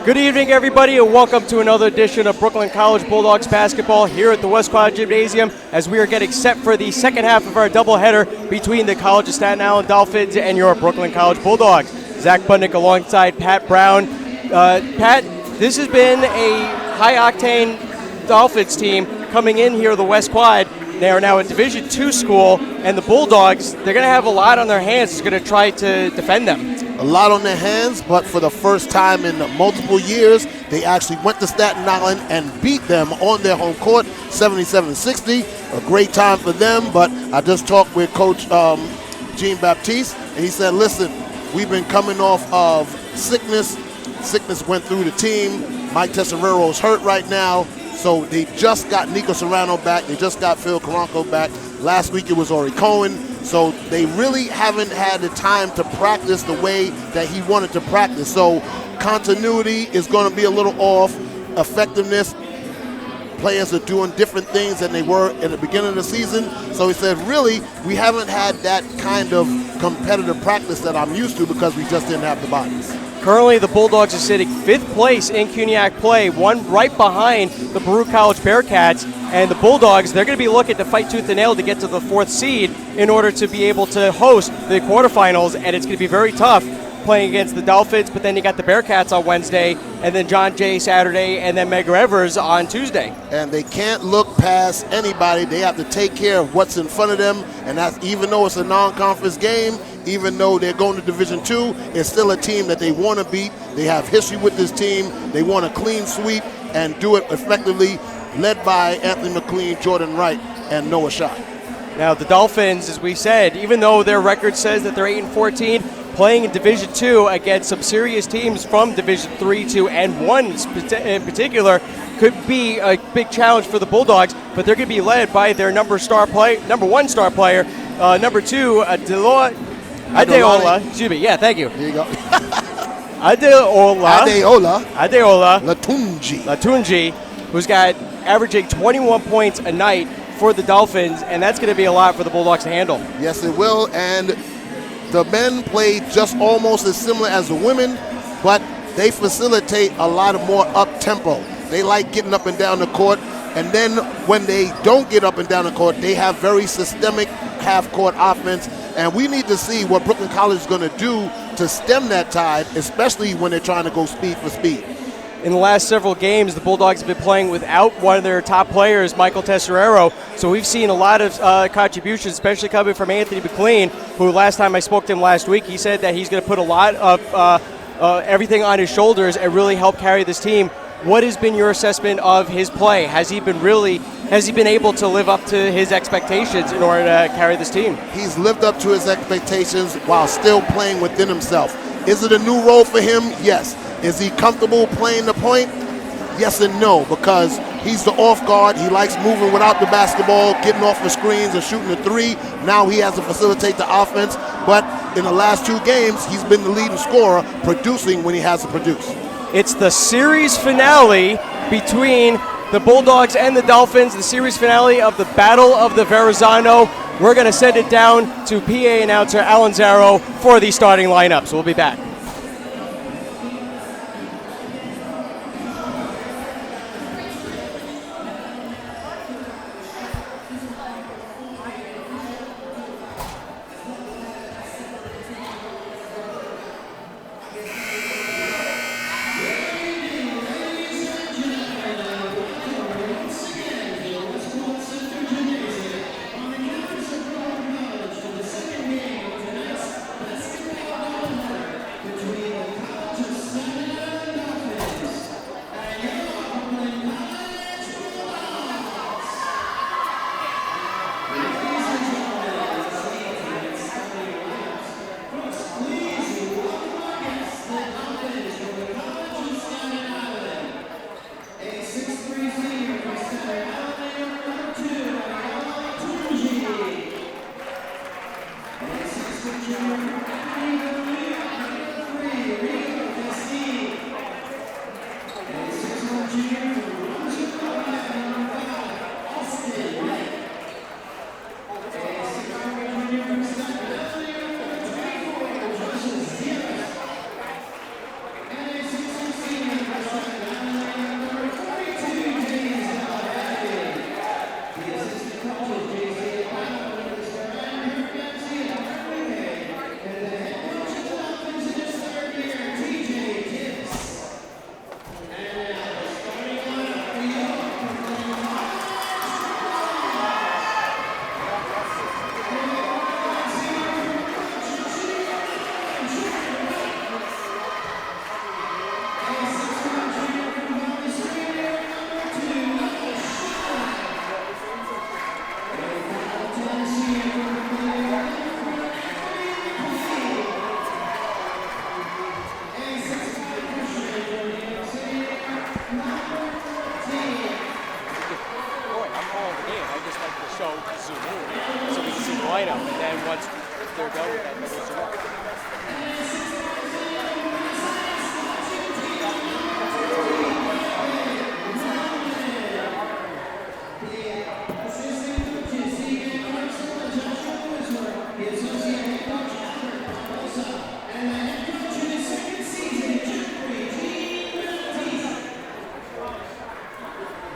Good evening, everybody, and welcome to another edition of Brooklyn College Bulldogs basketball here at the West Quad Gymnasium as we are getting set for the second half of our doubleheader between the College of Staten Island Dolphins and your Brooklyn College Bulldogs. Zach Budnick alongside Pat Brown. Pat, this has been a high-octane Dolphins team coming in here, the West Quad. They are now a Division II school, and the Bulldogs, they're going to have a lot on their hands. It's going to try to defend them. A lot on their hands, but for the first time in multiple years, they actually went to Staten Island and beat them on their home court, 77-60. A great time for them, but I just talked with Coach Jean-Baptiste, and he said, listen, we've been coming off of sickness. Sickness went through the team. Mike Tesoriro's hurt right now. So they just got Nico Serrano back. They just got Phil Caronco back. Last week it was Ori Cohen. So they really haven't had the time to practice the way that he wanted to practice. So continuity is going to be a little off. Effectiveness, players are doing different things than they were at the beginning of the season. So he said, really, we haven't had that kind of competitive practice that I'm used to because we just didn't have the bodies. Currently, the Bulldogs are sitting 5th place in CUNYAC play, one right behind the Baruch College Bearcats. And the Bulldogs, they're going to be looking to fight tooth and nail to get to the 4th seed in order to be able to host the quarterfinals. And it's going to be very tough playing against the Dolphins. But then you got the Bearcats on Wednesday, and then John Jay Saturday, and then Medgar Evers on Tuesday. And they can't look past anybody. They have to take care of what's in front of them. And that's even though it's a non-conference game, even though they're going to Division II, it's still a team that they want to beat. They have history with this team. They want a clean sweep and do it effectively, led by Anthony McLean, Jordan Wright, and Noah Schott. Now, the Dolphins, as we said, even though their record says that they're 8-14, playing in Division II against some serious teams from Division III, II, and I in particular, could be a big challenge for the Bulldogs, but they're going to be led by their number one star player, number 2, Adeola. Excuse me. Yeah, thank you. Here you go. Adeola Latunji, who's got averaging 21 points a night for the Dolphins, and that's going to be a lot for the Bulldogs to handle. Yes, it will, and the men play just almost as similar as the women, but they facilitate a lot of more up-tempo. They like getting up and down the court, and then when they don't get up and down the court, they have very systemic half-court offense, and we need to see what Brooklyn College is going to do to stem that tide, especially when they're trying to go speed for speed. In the last several games, the Bulldogs have been playing without one of their top players, Michael Tesoriero. So we've seen a lot of contributions, especially coming from Anthony McLean, who last time I spoke to him last week, he said that he's going to put a lot of everything on his shoulders and really help carry this team. What has been your assessment of his play? Has he been able to live up to his expectations in order to carry this team? He's lived up to his expectations while still playing within himself. Is it a new role for him? Yes. Is he comfortable playing the point? Yes and no, because he's the off guard. He likes moving without the basketball, getting off the screens and shooting the three. Now he has to facilitate the offense. But in the last 2 games, he's been the leading scorer, producing when he has to produce. It's the series finale between the Bulldogs and the Dolphins, the series finale of the Battle of the Verrazano. We're going to send it down to PA announcer Alan Zarro for the starting lineup. So we'll be back.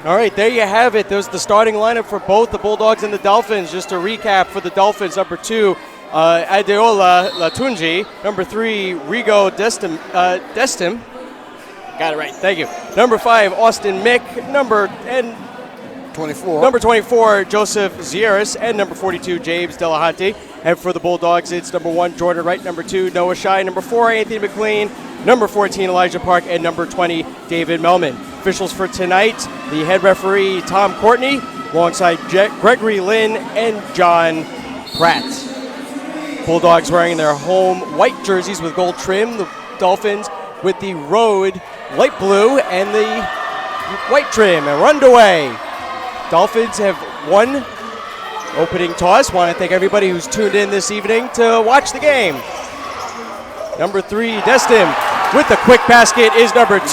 All right, there you have it. There's the starting lineup for both the Bulldogs and the Dolphins. Just to recap for the Dolphins, number 2, Adeola Latunji. Number 3, Rigo Destim. Got it right, thank you. Number 5, Austin Mick. Number 24, Joseph Zieris. And number 42, James Delahanty. And for the Bulldogs, it's number 1, Jordan Wright. Number 2, Noah Shai. Number 4, Anthony McLean. Number 14, Elijah Park. And number 20, David Melman. Officials for tonight, the head referee, Tom Courtney, alongside Gregory Lynn and John Pratt. Bulldogs wearing their home white jerseys with gold trim. The Dolphins with the road light blue and the white trim. And run away. Dolphins have won opening toss. Want to thank everybody who's tuned in this evening to watch the game. Number 3, Destin. With the quick basket is number 2,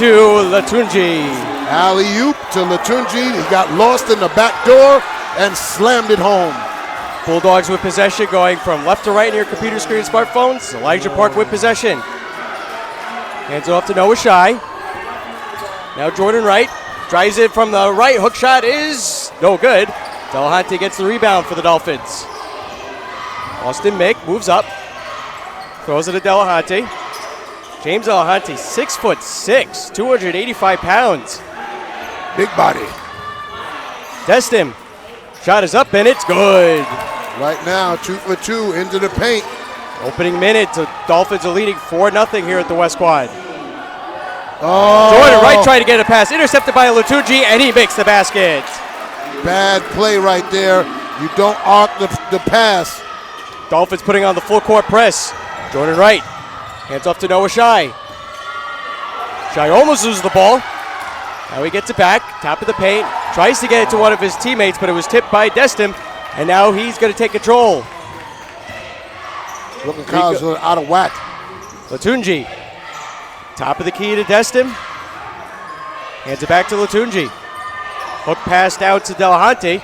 Latunji. Alley-oop to Latunji. He got lost in the back door and slammed it home. Bulldogs with possession going from left to right in your computer screen and smartphones. Elijah Park with possession. Hands it off to Noah Shai. Now Jordan Wright drives it from the right. Hook shot is no good. Delahanty gets the rebound for the Dolphins. Austin Mick moves up. Throws it to Delahanty. James Delahanty, 6'6", 285 pounds. Big body. Destin. Shot is up and it's good. Right now, 2 for 2 into the paint. Opening minute, the Dolphins are leading 4-0 here at the West Quad. Oh. Jordan Wright trying to get a pass, intercepted by Latunji, and he makes the basket. Bad play right there. You don't arc the pass. Dolphins putting on the full court press. Jordan Wright. Hands off to Noah Shai. Shai almost loses the ball. Now he gets it back, top of the paint. Tries to get it to one of his teammates, but it was tipped by Destin. And now he's going to take control. Brooklyn College are out of whack. Latunji. Top of the key to Destin. Hands it back to Latunji. Hook pass down to Delahanty.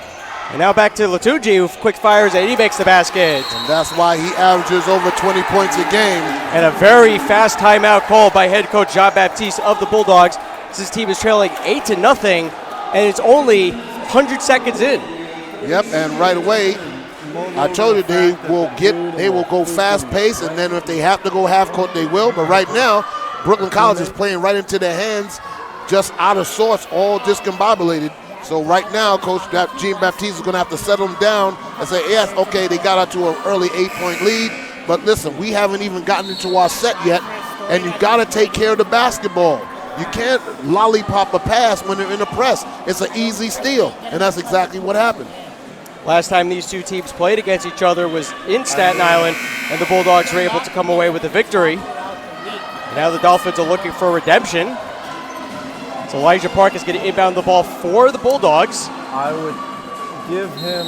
And now back to Latunji, who quick fires and he makes the basket. And that's why he averages over 20 points a game. And a very fast timeout called by head coach Jean-Baptiste of the Bulldogs. His team is trailing 8-0, and it's only 100 seconds in. Yep, and right away, I told you they will go fast pace, and then if they have to go half court, they will. But right now, Brooklyn College is playing right into their hands, just out of sorts, all discombobulated. So right now, Coach Jean-Baptiste is going to have to settle them down and say, yes, okay, they got out to an early 8-point lead, but listen, we haven't even gotten into our set yet, and you got to take care of the basketball. You can't lollipop a pass when they're in the press. It's an easy steal, and that's exactly what happened. Last time these two teams played against each other was in Staten Island, and the Bulldogs were able to come away with a victory. And now the Dolphins are looking for redemption. So Elijah Park is going to inbound the ball for the Bulldogs. I would give him...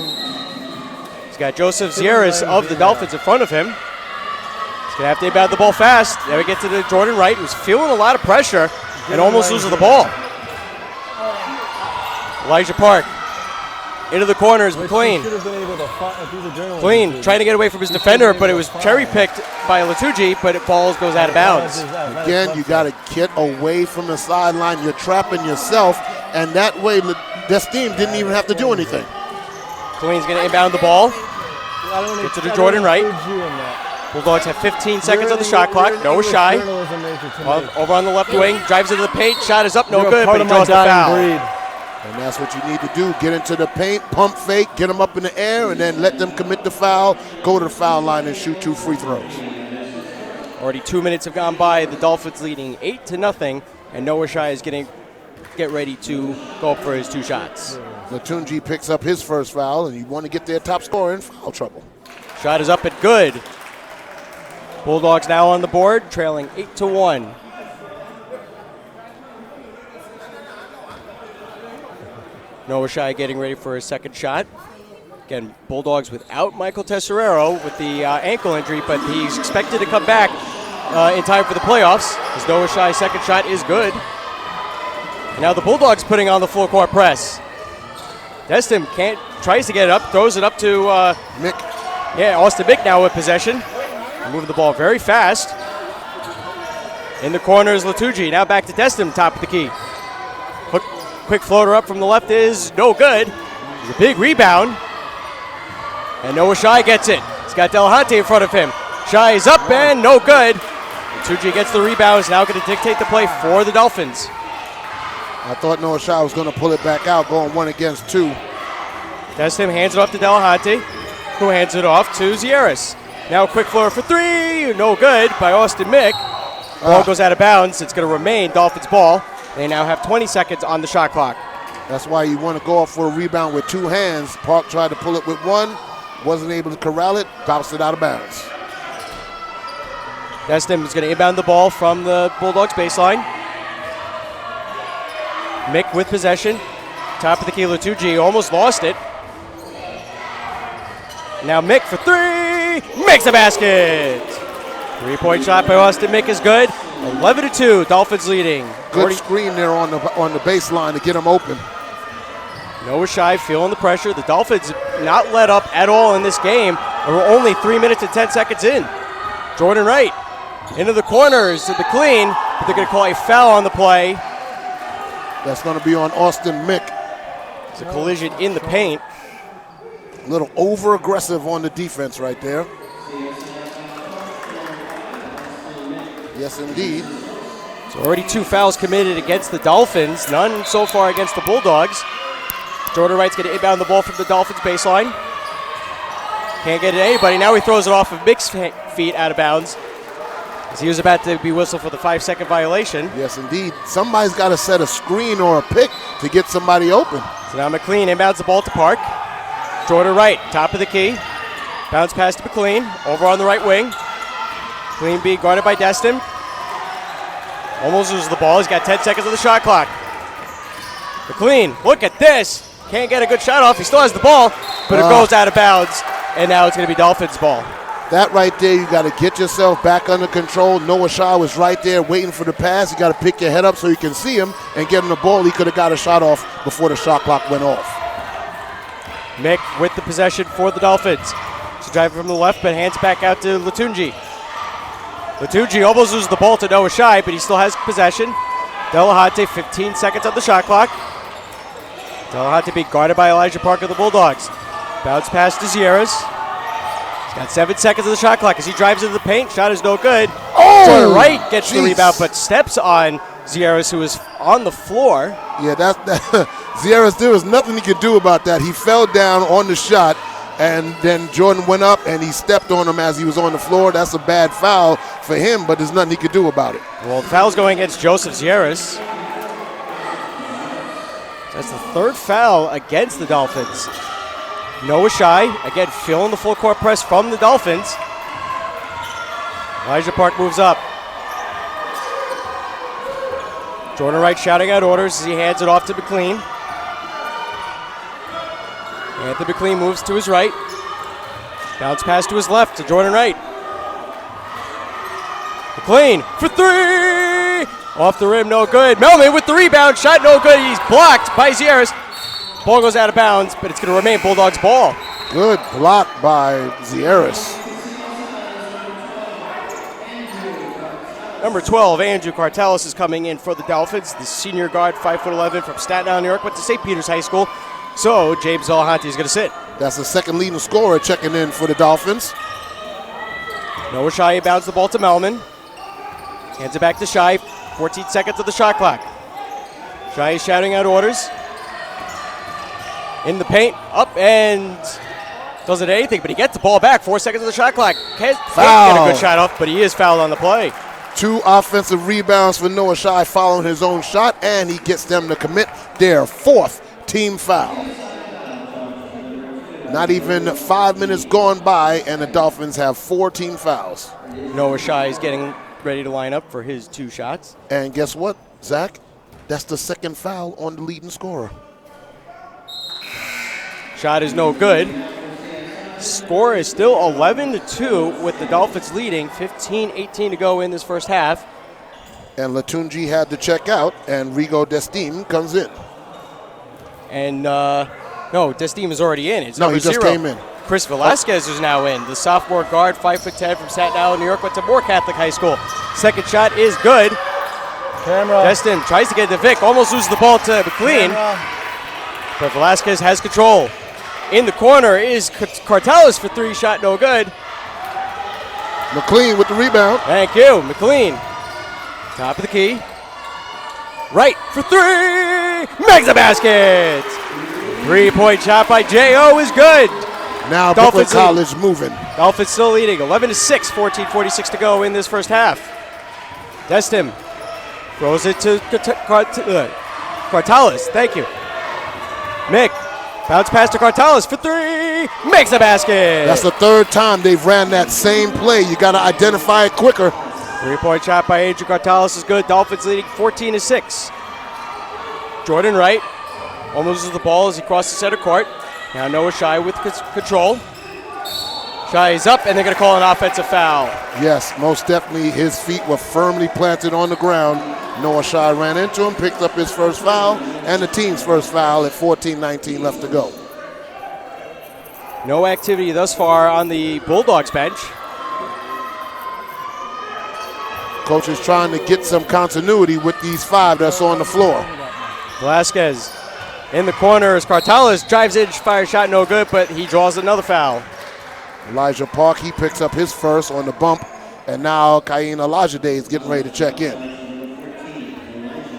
He's got Joseph Zieris of the Dolphins in front of him. He's going to have to inbound the ball fast. Now we get to the Jordan Wright, who's feeling a lot of pressure and almost loses the ball. Elijah Park into the corners, McLean. McLean trying to get away from his defender, but it was cherry-picked by Latunji, but it balls goes out of bounds. Again, you got to get away from the sideline. You're trapping yourself, and that way this team didn't even have to do anything. McLean's going to inbound the ball. Get to the Jordan Wright. Bulldogs have 15 seconds on the shot clock. Noah Shai over on the left wing, drives into the paint. Shot is up, no good, but he draws the foul. And that's what you need to do. Get into the paint, pump fake, get them up in the air, and then let them commit the foul, go to the foul line and shoot 2 free throws. Already 2 minutes have gone by. The Dolphins leading 8-0, and Noah Shai is get ready to go up for his 2 shots. Latunji picks up his first foul, and you want to get their top scorer in foul trouble. Shot is up and good. Bulldogs now on the board, trailing 8-1. Noah Shai getting ready for his second shot. Again, Bulldogs without Michael Tesserero with the ankle injury, but he's expected to come back in time for the playoffs. His Noah Shai's second shot is good. And now the Bulldogs putting on the full court press. Destin tries to get it up, throws it up to Mick. Yeah, Austin Mick now with possession. Moving the ball very fast. In the corner is Latunji. Now back to Destin, top of the key. Hook Quick floater up from the left is no good. There's a big rebound. And Noah Shai gets it. He's got Delahunty in front of him. Shai is up and no good. Tucci gets the rebound. Is now going to dictate the play for the Dolphins. I thought Noah Shai was going to pull it back out, going 1 against 2. Destin hands it off to Delahunty, who hands it off to Zieris. Now a quick floater for 3. No good by Austin Mick. Ball goes out of bounds. It's going to remain Dolphins ball. They now have 20 seconds on the shot clock. That's why you want to go up for a rebound with 2 hands. Park tried to pull it with 1, wasn't able to corral it, bounced it out of bounds. Destin is going to inbound the ball from the Bulldogs baseline. Mick with possession. Top of the key, Latucci almost lost it. Now Mick for 3. Makes a basket. 3-point shot by Austin Mick is good. 11-2, Dolphins leading. Good screen there on the baseline to get him open. Noah Shai feeling the pressure. The Dolphins not let up at all in this game. We're only 3 minutes and 10 seconds in. Jordan Wright into the corners to the clean, but they're going to call a foul on the play. That's going to be on Austin Mick. It's a collision in the paint. A little over-aggressive on the defense right there. Yes, indeed. So already 2 fouls committed against the Dolphins. None so far against the Bulldogs. Jordan Wright's going to inbound the ball from the Dolphins baseline. Can't get it to anybody. Now he throws it off of Mick's feet out of bounds, as he was about to be whistled for the 5-second violation. Yes, indeed. Somebody's got to set a screen or a pick to get somebody open. So now McLean inbounds the ball to Park. Jordan Wright, top of the key. Bounce pass to McLean, over on the right wing. McLean being guarded by Destin. Almost loses the ball. He's got 10 seconds on the shot clock. McLean, look at this. Can't get a good shot off. He still has the ball, but it goes out of bounds, and now it's going to be Dolphins ball. That right there, you got to get yourself back under control. Noah Shai was right there waiting for the pass. You got to pick your head up so you can see him and get him the ball. He could have got a shot off before the shot clock went off. Mick with the possession for the Dolphins. So driving from the left, but hands back out to Latucci. Latucci almost loses the ball to Noah Shai, but he still has possession. Delahunty, 15 seconds on the shot clock. Delahunty being guarded by Elijah Park of the Bulldogs. Bounce pass to Zieris. He's got 7 seconds on the shot clock as he drives into the paint. Shot is no good. Jordan Wright gets the rebound, but steps on Zieris, who is on the floor. Yeah, Zieris, there was nothing he could do about that. He fell down on the shot, and then Jordan went up and he stepped on him as he was on the floor. That's a bad foul for him, but there's nothing he could do about it. Well, the foul's going against Joseph Zieris. That's the 3rd foul against the Dolphins. Noah Shai, again, feeling the full court press from the Dolphins. Elijah Park moves up. Jordan Wright shouting out orders as he hands it off to McLean. Anthony McLean moves to his right. Bounce pass to his left to Jordan Wright. McLean for 3! Off the rim, no good. Melman with the rebound, shot no good. He's blocked by Zieris. Ball goes out of bounds, but it's going to remain Bulldogs ball. Good block by Zieris. Number 12, Andrew Cartelis is coming in for the Dolphins. The senior guard, 5'11", from Staten Island, New York, went to St. Peter's High School. So James Delahunty is going to sit. That's the second leading scorer checking in for the Dolphins. Noah Shai bounds the ball to Melman. Hands it back to Shai. 14 seconds of the shot clock. Shai is shouting out orders. In the paint, up, and doesn't do anything, but he gets the ball back. 4 seconds of the shot clock. Can't get a good shot off, but he is fouled on the play. 2 offensive rebounds for Noah Shai following his own shot, and he gets them to commit their 4th team foul. Not even 5 minutes gone by, and the Dolphins have 4 team fouls. Noah Shai is getting ready to line up for his 2 shots. And guess what, Zach? That's the 2nd foul on the leading scorer. Shot is no good. Score is still 11-2 with the Dolphins leading. 15-18 to go in this first half. And Latucci had to check out, and Rigo Destim comes in. And no, Destim is already in. It's no, number he just 0. came in. Chris Velasquez is now in. The sophomore guard, 5'10", from Staten Island, New York, went to Moore Catholic High School. Second shot is good. Camera. Destin tries to get to Vic, almost loses the ball to McLean. But Velasquez has control. In the corner is Cartelis for three, shot no good. McLean with the rebound. Thank you, McLean. Top of the key. Right for three, makes the basket. 3-point shot by J.O. is good. Now Dolphins Brooklyn College moving. Dolphins still leading, 11-6, 14:46 to go in this first half. Destin throws it to Cartelis, thank you. Mick, bounce pass to Cartelis for three, makes the basket. That's the third time they've ran that same play. You got to identify it quicker. 3-point shot by Adrian Cartelis is good. Dolphins leading 14-6. Jordan Wright almost loses the ball as he crosses center court. Now Noah Shai with control. Shai is up, and they're going to call an offensive foul. Yes, most definitely his feet were firmly planted on the ground. Noah Shai ran into him, picked up his first foul, and the team's first foul at 14:19 left to go. No activity thus far on the Bulldogs bench. Coach is trying to get some continuity with these five that's on the floor. Velasquez in the corner as Cartelis drives in, fire shot no good, but he draws another foul. Elijah Park, he picks up his first on the bump, and now Kain Olajide is getting ready to check in.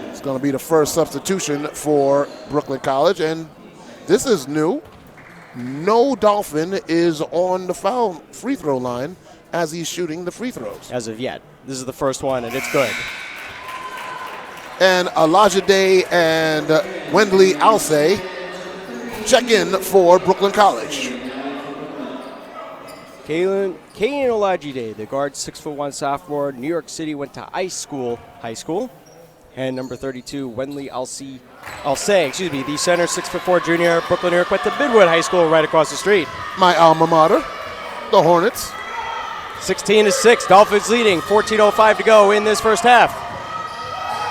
It's going to be the first substitution for Brooklyn College, and this is new. No Dolphin is on the foul free throw line as he's shooting the free throws. As of yet. This is the first one, and it's good. And Olajide and Wendley Alsay check in for Brooklyn College. Kain Olajide, the guard, 6'1" sophomore, New York City, went to high school. And number 32, Wendley Alsay, the center, 6'4" junior, Brooklyn, New York, went to Midwood High School right across the street. My alma mater, the Hornets. 16-6, Dolphins leading, 14:05 to go in this first half.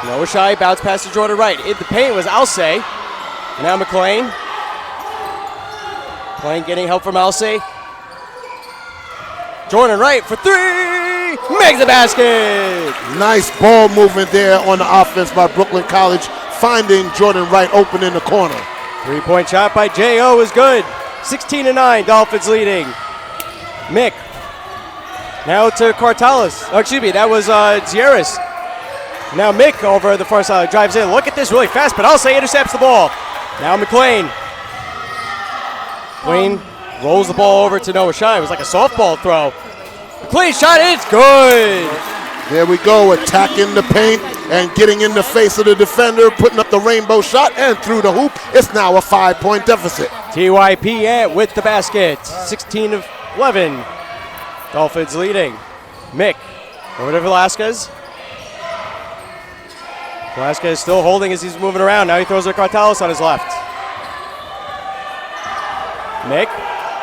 Noah Shai, bounce pass to Jordan Wright. In the paint was Alsay. Now McLean. McLean getting help from Alsay. Jordan Wright for three, makes the basket. Nice ball movement there on the offense by Brooklyn College, finding Jordan Wright open in the corner. 3-point shot by J.O. is good. 16-9, Dolphins leading. Mick. Now to Cartelis. Oh, excuse me, that was Zieris. Now Mick over the far side, drives in. Look at this really fast, but Alsay intercepts the ball. Now McLean. McLean rolls the ball over to Noah Shai. It was like a softball throw. McLean shot, it's good. There we go, attacking the paint and getting in the face of the defender, putting up the rainbow shot and through the hoop. It's now a 5-point deficit. TYP with the basket. 16-11. Dolphins leading. Mick over to Velasquez. Velasquez still holding as he's moving around. Now he throws it to Cartelis on his left. Mick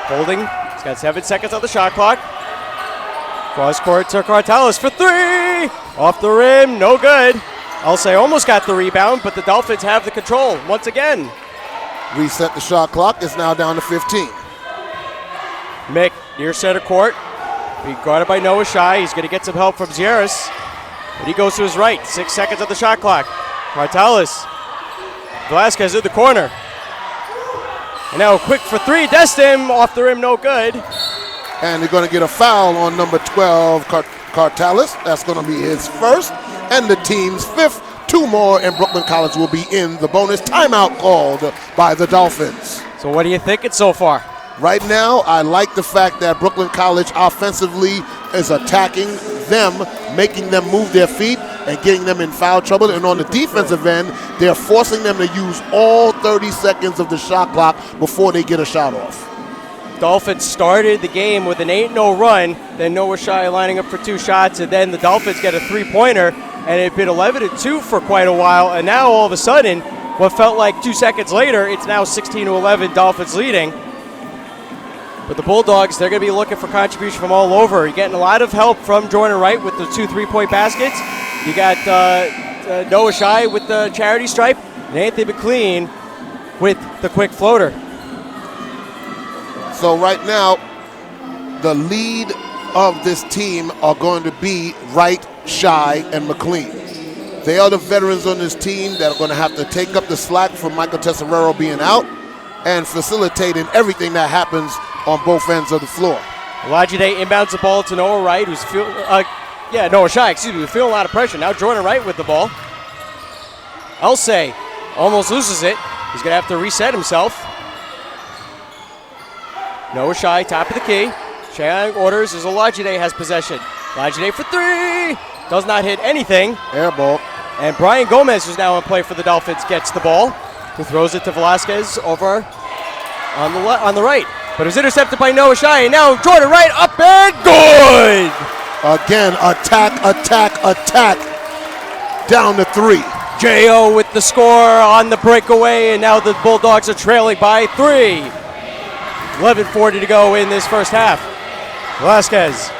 holding. He's got 7 seconds on the shot clock. Cross court to Cartelis for three. Off the rim, no good. Alsay almost got the rebound, but the Dolphins have the control once again. Reset the shot clock. It's now down to 15. Mick near center court. Being guarded by Noah Shai. He's going to get some help from Zieris. But he goes to his right. 6 seconds on the shot clock. Cartelis. Velasquez in the corner. And now quick for three. Destin off the rim, no good. And they're going to get a foul on number 12, Cartelis. That's going to be his first and the team's fifth. 2 more, and Brooklyn College will be in the bonus timeout called by the Dolphins. So what are you thinking so far? Right now, I like the fact that Brooklyn College offensively is attacking them, making them move their feet and getting them in foul trouble. And on the defensive end, they're forcing them to use all 30 seconds of the shot clock before they get a shot off. Dolphins started the game with an 8-0 run, then Noah Shai lining up for 2 shots, and then the Dolphins get a 3-pointer, and it had been 11-2 for quite a while, and now all of a sudden, what felt like 2 seconds later, it's now 16-11, Dolphins leading. But the Bulldogs, they're going to be looking for contribution from all over. You're getting a lot of help from Jordan Wright with the 2 3-point baskets. You got Noah Shai with the charity stripe, and Anthony McLean with the quick floater. So right now, the lead of this team are going to be Wright, Shai, and McLean. They are the veterans on this team that are going to have to take up the slack from Michael Tesserero being out and facilitating everything that happens on both ends of the floor. Olajide inbounds the ball to Noah Wright, who's Noah Shai, who's feeling a lot of pressure. Now Jordan Wright with the ball. Elsay almost loses it. He's going to have to reset himself. Noah Shai, top of the key. Shai orders as Olajide has possession. Olajide for three. Does not hit anything. Air ball. And Brian Gomez, who's now in play for the Dolphins, gets the ball. Who throws it to Velasquez over on the right. But it was intercepted by Noah Shai. And now Jordan Wright up and good! Again, attack. Down to 3. J.O. with the score on the breakaway. And now the Bulldogs are trailing by 3. 11:40 to go in this first half. Velasquez.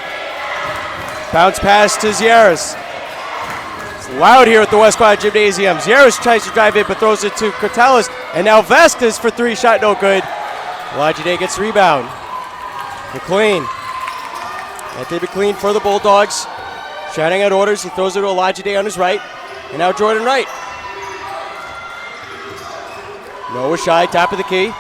Bounce pass to Zieris. It's loud here at the West Quad Gymnasium. Zieris tries to drive it but throws it to Cortales. And now Vasquez for 3, shot no good. Olajide gets the rebound. McLean. Anthony McLean for the Bulldogs. Shouting out orders. He throws it to Olajide on his right. And now Jordan Wright. Noah Shai, top of the key.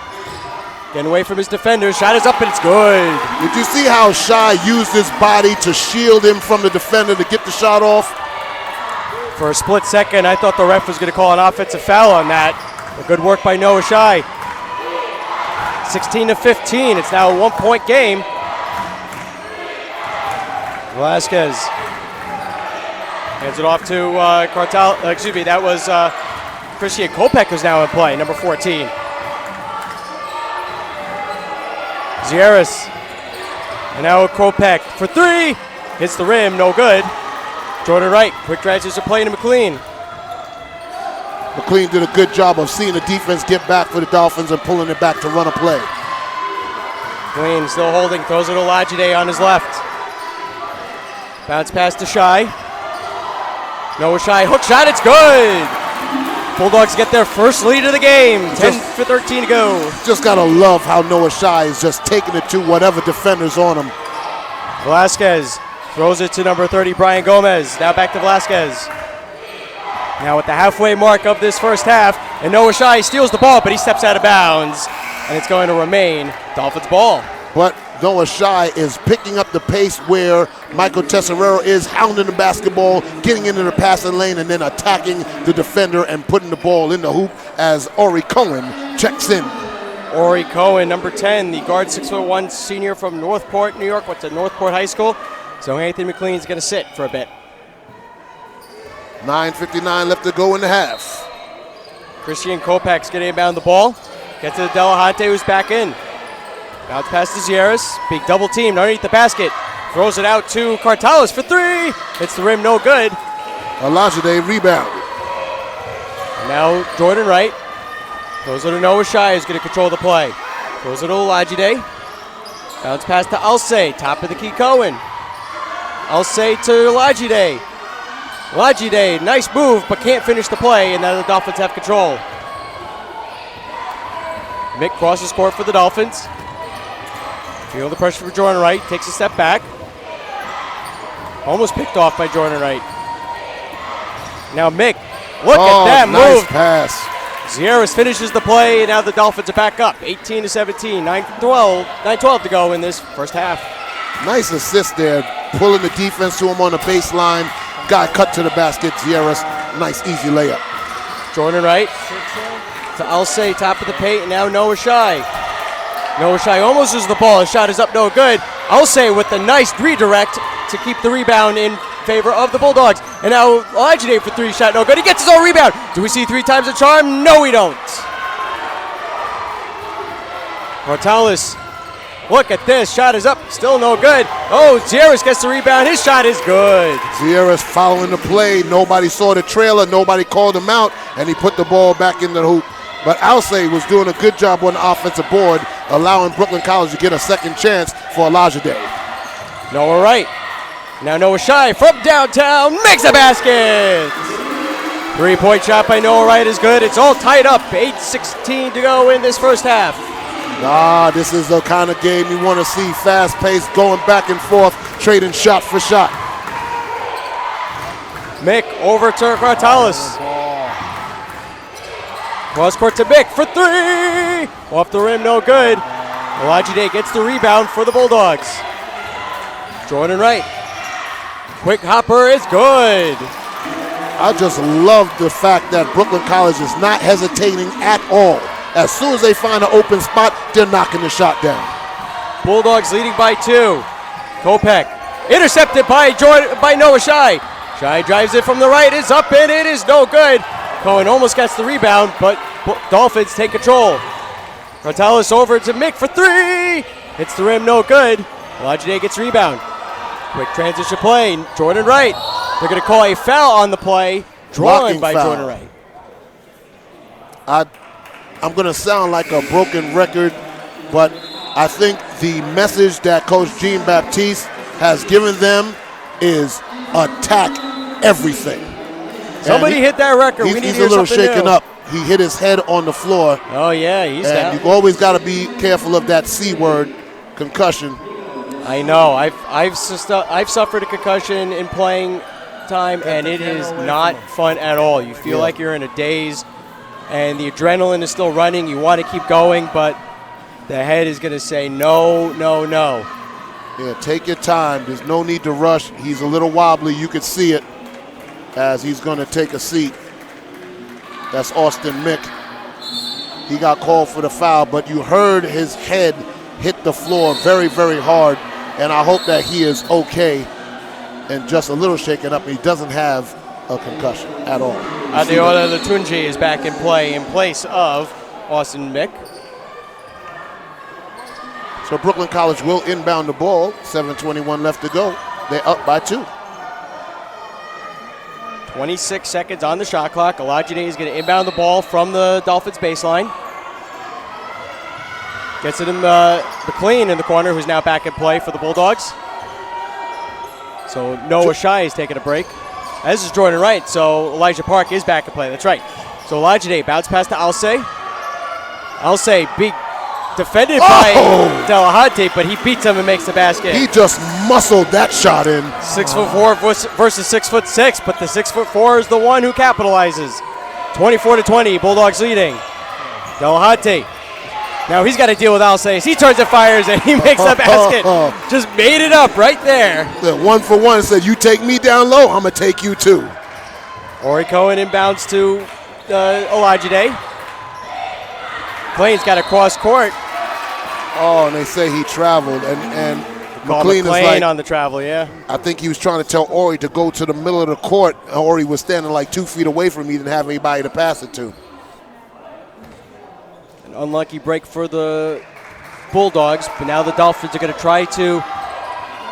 Getting away from his defender. Shot is up and it's good. Did you see how Shai used his body to shield him from the defender to get the shot off? For a split second, I thought the ref was going to call an offensive foul on that. But good work by Noah Shai. 16-15. It's now a 1-point game. Velasquez hands it off to that was Christian Kopech, who's now in play, number 14. Zieris. And now Kopech for 3. Hits the rim, no good. Jordan Wright, quick drives are playing to McLean. McLean did a good job of seeing the defense get back for the Dolphins and pulling it back to run a play. McLean still holding, throws it to Olajide on his left. Bounce pass to Shai. Noah Shai, hook shot, it's good! Bulldogs get their first lead of the game. 10-13 to go. Just gotta love how Noah Shai is just taking it to whatever defender's on him. Velasquez throws it to number 30, Brian Gomez. Now back to Velasquez. Now at the halfway mark of this first half, and Noah Shai steals the ball, but he steps out of bounds, and it's going to remain Dolphins ball. But Noah Shai is picking up the pace where Michael Tesserero is hounding the basketball, getting into the passing lane, and then attacking the defender and putting the ball in the hoop as Ori Cohen checks in. Ori Cohen, number 10, the guard, 6'1" senior from Northport, New York, went to Northport High School. So Anthony McLean's going to sit for a bit. 9:59 left to go in the half. Christian Kopech's going to inbound the ball. Get to Delahante, who's back in. Bounce pass to Zieris. Big double team underneath the basket. Throws it out to Cartalis for 3. Hits the rim, no good. Olajide rebound. Now Jordan Wright. Throws it to Noah Shai, who's going to control the play. Throws it to Olajide. Bounce pass to Alsay. Top of the key, Cohen. Alsay to Olajide. Olajide, nice move, but can't finish the play, and now the Dolphins have control. Mick crosses court for the Dolphins. Feel the pressure for Jordan Wright. Takes a step back. Almost picked off by Jordan Wright. Now Mick, look at that nice move. Pass. Zieris finishes the play, and now the Dolphins are back up. 18-17, 9-12 to go in this first half. Nice assist there, pulling the defense to him on the baseline. Guy cut to the basket, Zieris. Nice, easy layup. Jordan Wright to Alsay, top of the paint, and now Noah Shai. Noah Shai almost loses the ball. His shot is up, no good. Alsay with the nice redirect to keep the rebound in favor of the Bulldogs. And now Olajide for 3, shot no good. He gets his own rebound. Do we see 3 times the charm? No, we don't. Cortales, look at this. Shot is up, still no good. Oh, Zieris gets the rebound. His shot is good. Zieris following the play. Nobody saw the trailer. Nobody called him out, and he put the ball back in the hoop. But Alsay was doing a good job on the offensive board, allowing Brooklyn College to get a second chance for Olajide. Noah Wright. Now Noah Shai from downtown makes a basket. 3-point shot by Noah Wright is good. It's all tied up. 8:16 to go in this first half. This is the kind of game you want to see. Fast-paced, going back and forth, trading shot for shot. Mick over to Cartalis. Cross court to Mick for three. Off the rim, no good. Olajide gets the rebound for the Bulldogs. Jordan Wright. Quick hopper is good. I just love the fact that Brooklyn College is not hesitating at all. As soon as they find an open spot, they're knocking the shot down. Bulldogs leading by 2. Kopech intercepted by Noah Shai. Shai drives it from the right, is up and it is no good. Cohen almost gets the rebound, but Dolphins take control. Cartalis over to Mick for three. Hits the rim, no good. Olajide gets rebound. Quick transition play, Jordan Wright. They're going to call a foul on the play, drawn by foul. Jordan Wright. I'm going to sound like a broken record, but I think the message that Coach Jean-Baptiste has given them is attack everything. Somebody hit that record. We need He's to hear a little something shaken new. up. He hit his head on the floor. Oh, yeah, he's down. And you always got to be careful of that C word, concussion. I know. I've suffered a concussion in playing time, and it is not fun at all. You feel like you're in a daze, and the adrenaline is still running. You want to keep going, but the head is going to say no, no, no. Yeah, take your time. There's no need to rush. He's a little wobbly. You could see it as he's going to take a seat. That's Austin Mick. He got called for the foul, but you heard his head hit the floor very, very hard, and I hope that he is okay and just a little shaken up. He doesn't have a concussion at all. Adeola Latunji is back in play in place of Austin Mick. So Brooklyn College will inbound the ball. 7:21 left to go. They're up by 2. 26 seconds on the shot clock. Olajide is going to inbound the ball from the Dolphins baseline. Gets it in McLean in the corner, who's now back in play for the Bulldogs. So Noah Shai is taking a break. This is Jordan Wright, so Elijah Park is back in play. That's right. So Olajide bounce pass to Alcé. Alcé, big defended by Delahunty, but he beats him and makes the basket. He just muscled that shot in. 6'4" versus 6'6", but the 6'4" is the one who capitalizes. 24-20, Bulldogs leading. Delahunty. Now he's got to deal with Alcé. He turns and fires, and he makes the basket. Just made it up right there. The 1-for-1 said, you take me down low, I'm going to take you too. Ori Cohen inbounds to Olajide. McLean's got a cross court. Oh, and they say he traveled, and McLean is like, on the travel, yeah. I think he was trying to tell Ori to go to the middle of the court. Ori was standing like 2 feet away from me, didn't have anybody to pass it to. An unlucky break for the Bulldogs, but now the Dolphins are going to try to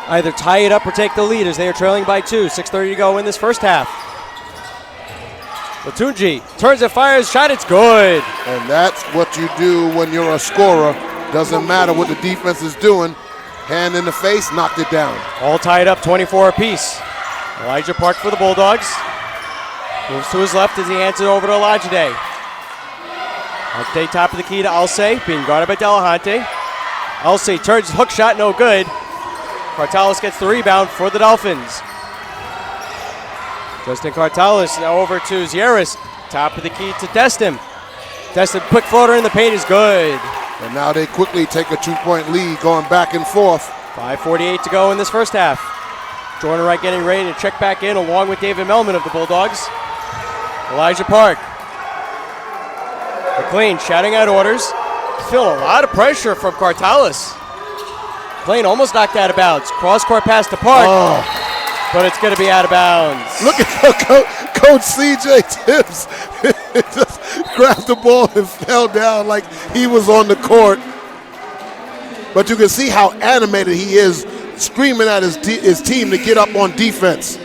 either tie it up or take the lead as they are trailing by 2. 6:30 to go in this first half. Latunji turns and fires, shot, it's good. And that's what you do when you're a scorer. Doesn't matter what the defense is doing. Hand in the face, knocked it down. All tied up, 24 apiece. Elijah Park for the Bulldogs. Moves to his left as he hands it over to Olajide. Olajide top of the key to Alcé, being guarded by Delahunty. Alcé turns, hook shot, no good. Cartalis gets the rebound for the Dolphins. Justin Cartalis now over to Zieris. Top of the key to Destin. Destin, quick floater in the paint is good. And now they quickly take a 2-point lead, going back and forth. 5:48 to go in this first half. Jordan Wright getting ready to check back in along with David Melman of the Bulldogs. Elijah Park. McLean shouting out orders. Feeling a lot of pressure from Cartalis. McLean almost knocked out of bounds. Cross-court pass to Park. But it's going to be out of bounds. Look at Coach C.J. Tibbs. Just grabbed the ball and fell down like he was on the court. But you can see how animated he is, screaming at his team to get up on defense.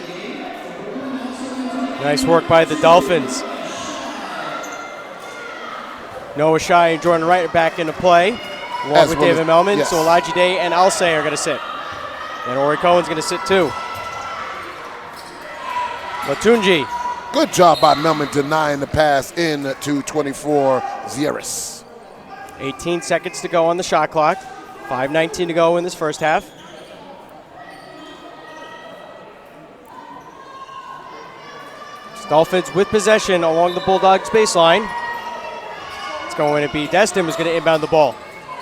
Nice work by the Dolphins. Noah Shai and Jordan Wright are back into play, along with David Melman. Yes. So Olajide and Alcé are going to sit. And Ori Cohen's going to sit too. Latunji. Good job by Melman denying the pass in to 24 Zieris. 18 seconds to go on the shot clock. 5:19 to go in this first half. Dolphins with possession along the Bulldogs baseline. It's going to be Destin who's going to inbound the ball.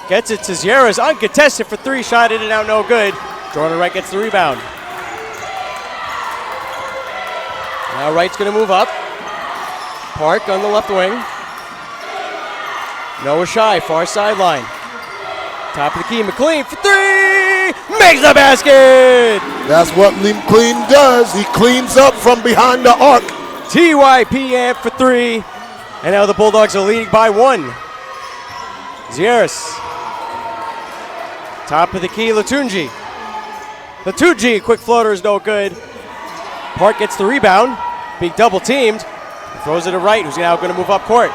Gets it to Zieras, uncontested for three, shot in and out, no good. Jordan Wright gets the rebound. Now Wright's going to move up. Park on the left wing. Noah Shy, far sideline. Top of the key, McLean for three! Makes the basket! That's what McLean does. He cleans up from behind the arc. TYP Amp for three. And now the Bulldogs are leading by one. Zieras. Top of the key, Latunji. Latunji, quick floater is no good. Park gets the rebound. Being double teamed. He throws it to Wright, who's now going to move up court.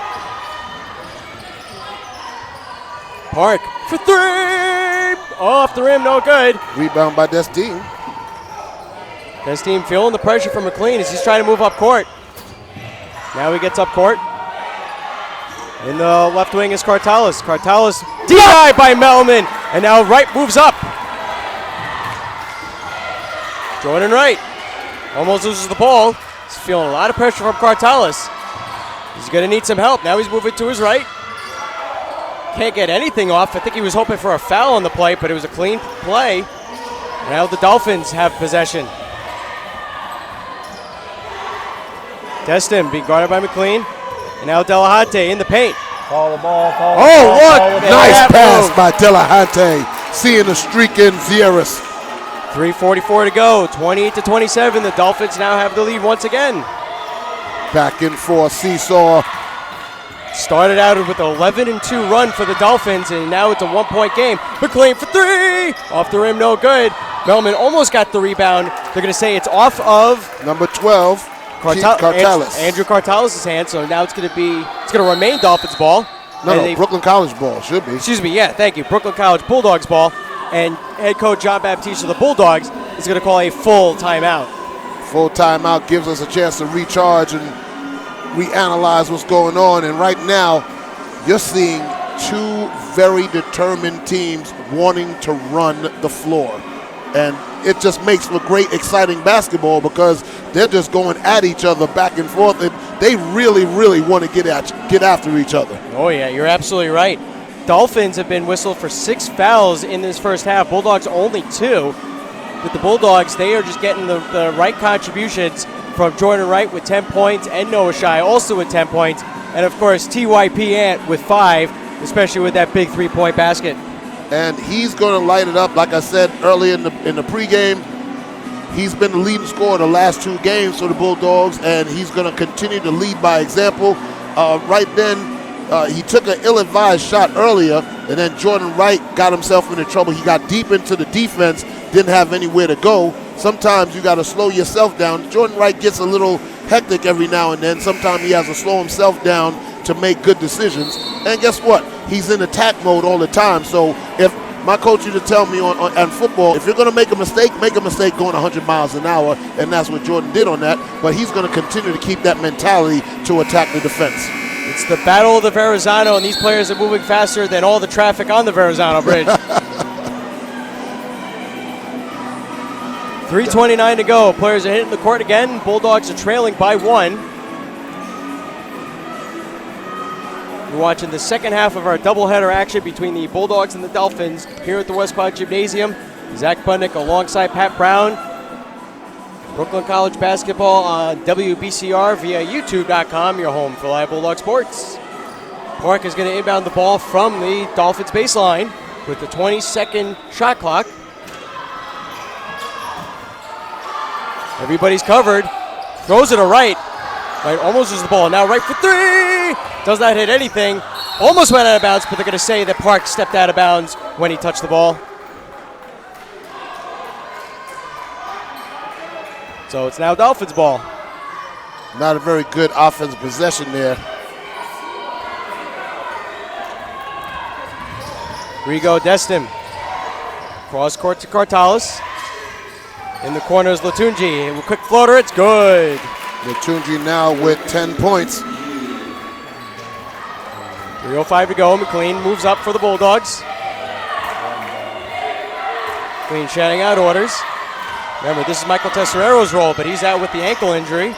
Park for three! Off the rim, no good. Rebound by Destin. Destin feeling the pressure from McLean as he's trying to move up court. Now he gets up court. In the left wing is Cartalis. Cartalis DI by Melman. And now Wright moves up. Jordan Wright almost loses the ball. He's feeling a lot of pressure from Cartalis. He's going to need some help. Now he's moving to his right. Can't get anything off. I think he was hoping for a foul on the play, but it was a clean play. Now the Dolphins have possession. Destin being guarded by McLean. And now Delahunty in the paint. Follow the ball, follow the Oh, ball. what nice pass by Delahunty. Seeing the streak in Zieras. 3:44 to go, 28-27. The Dolphins now have the lead once again. Back and forth, seesaw. Started out with an 11-2 run for the Dolphins, and now it's a one-point game. McLean for three! Off the rim, no good. Melman almost got the rebound. They're going to say it's off of Number 12, Cartalis. Andrew Cartalis' hand, so now it's going to remain Dolphins ball. No, Brooklyn College ball, should be. Excuse me, yeah, thank you. Brooklyn College Bulldogs ball. And head coach John Baptiste of the Bulldogs is going to call a full timeout. Full timeout gives us a chance to recharge and reanalyze what's going on. And right now, you're seeing two very determined teams wanting to run the floor. And it just makes for great, exciting basketball because they're just going at each other back and forth. And they really, really want to get after each other. Oh, yeah, you're absolutely right. Dolphins have been whistled for 6 fouls in this first half. Bulldogs only 2. With the Bulldogs, they are just getting the right contributions from Jordan Wright with 10 points and Noah Shy also with 10 points. And, of course, TYP Ant with 5, especially with that big three-point basket. And he's going to light it up. Like I said earlier in the pregame, he's been the leading scorer the last 2 games for the Bulldogs, and he's going to continue to lead by example. Right then, he took an ill-advised shot earlier, and then Jordan Wright got himself into trouble. He got deep into the defense, didn't have anywhere to go. Sometimes you got to slow yourself down. Jordan Wright gets a little hectic every now and then. Sometimes he has to slow himself down to make good decisions. And guess what? He's in attack mode all the time. So if my coach used to tell me on football, if you're going to make a mistake going 100 miles an hour, and that's what Jordan did on that. But he's going to continue to keep that mentality to attack the defense. It's the battle of the Verrazano, and these players are moving faster than all the traffic on the Verrazano Bridge. 3:29 to go. Players are hitting the court again. Bulldogs are trailing by 1. You're watching the second half of our doubleheader action between the Bulldogs and the Dolphins here at the West Quad Gymnasium. Zach Budnick alongside Pat Brown. Brooklyn College Basketball on WBCR via YouTube.com, your home for live Bulldog sports. Park is going to inbound the ball from the Dolphins baseline with the 20-second shot clock. Everybody's covered. Throws it to Wright. Wright almost loses the ball. Now Wright for three. Does not hit anything. Almost went out of bounds, but they're going to say that Park stepped out of bounds when he touched the ball. So it's now Dolphins ball. Not a very good offensive possession there. Rigo Destin. Cross court to Cartalis. In the corner is Latunji. A quick floater, it's good. Latunji now with 10 points. 3:05 to go. McLean moves up for the Bulldogs. McLean shouting out orders. Remember, this is Michael Tesserero's role, but he's out with the ankle injury.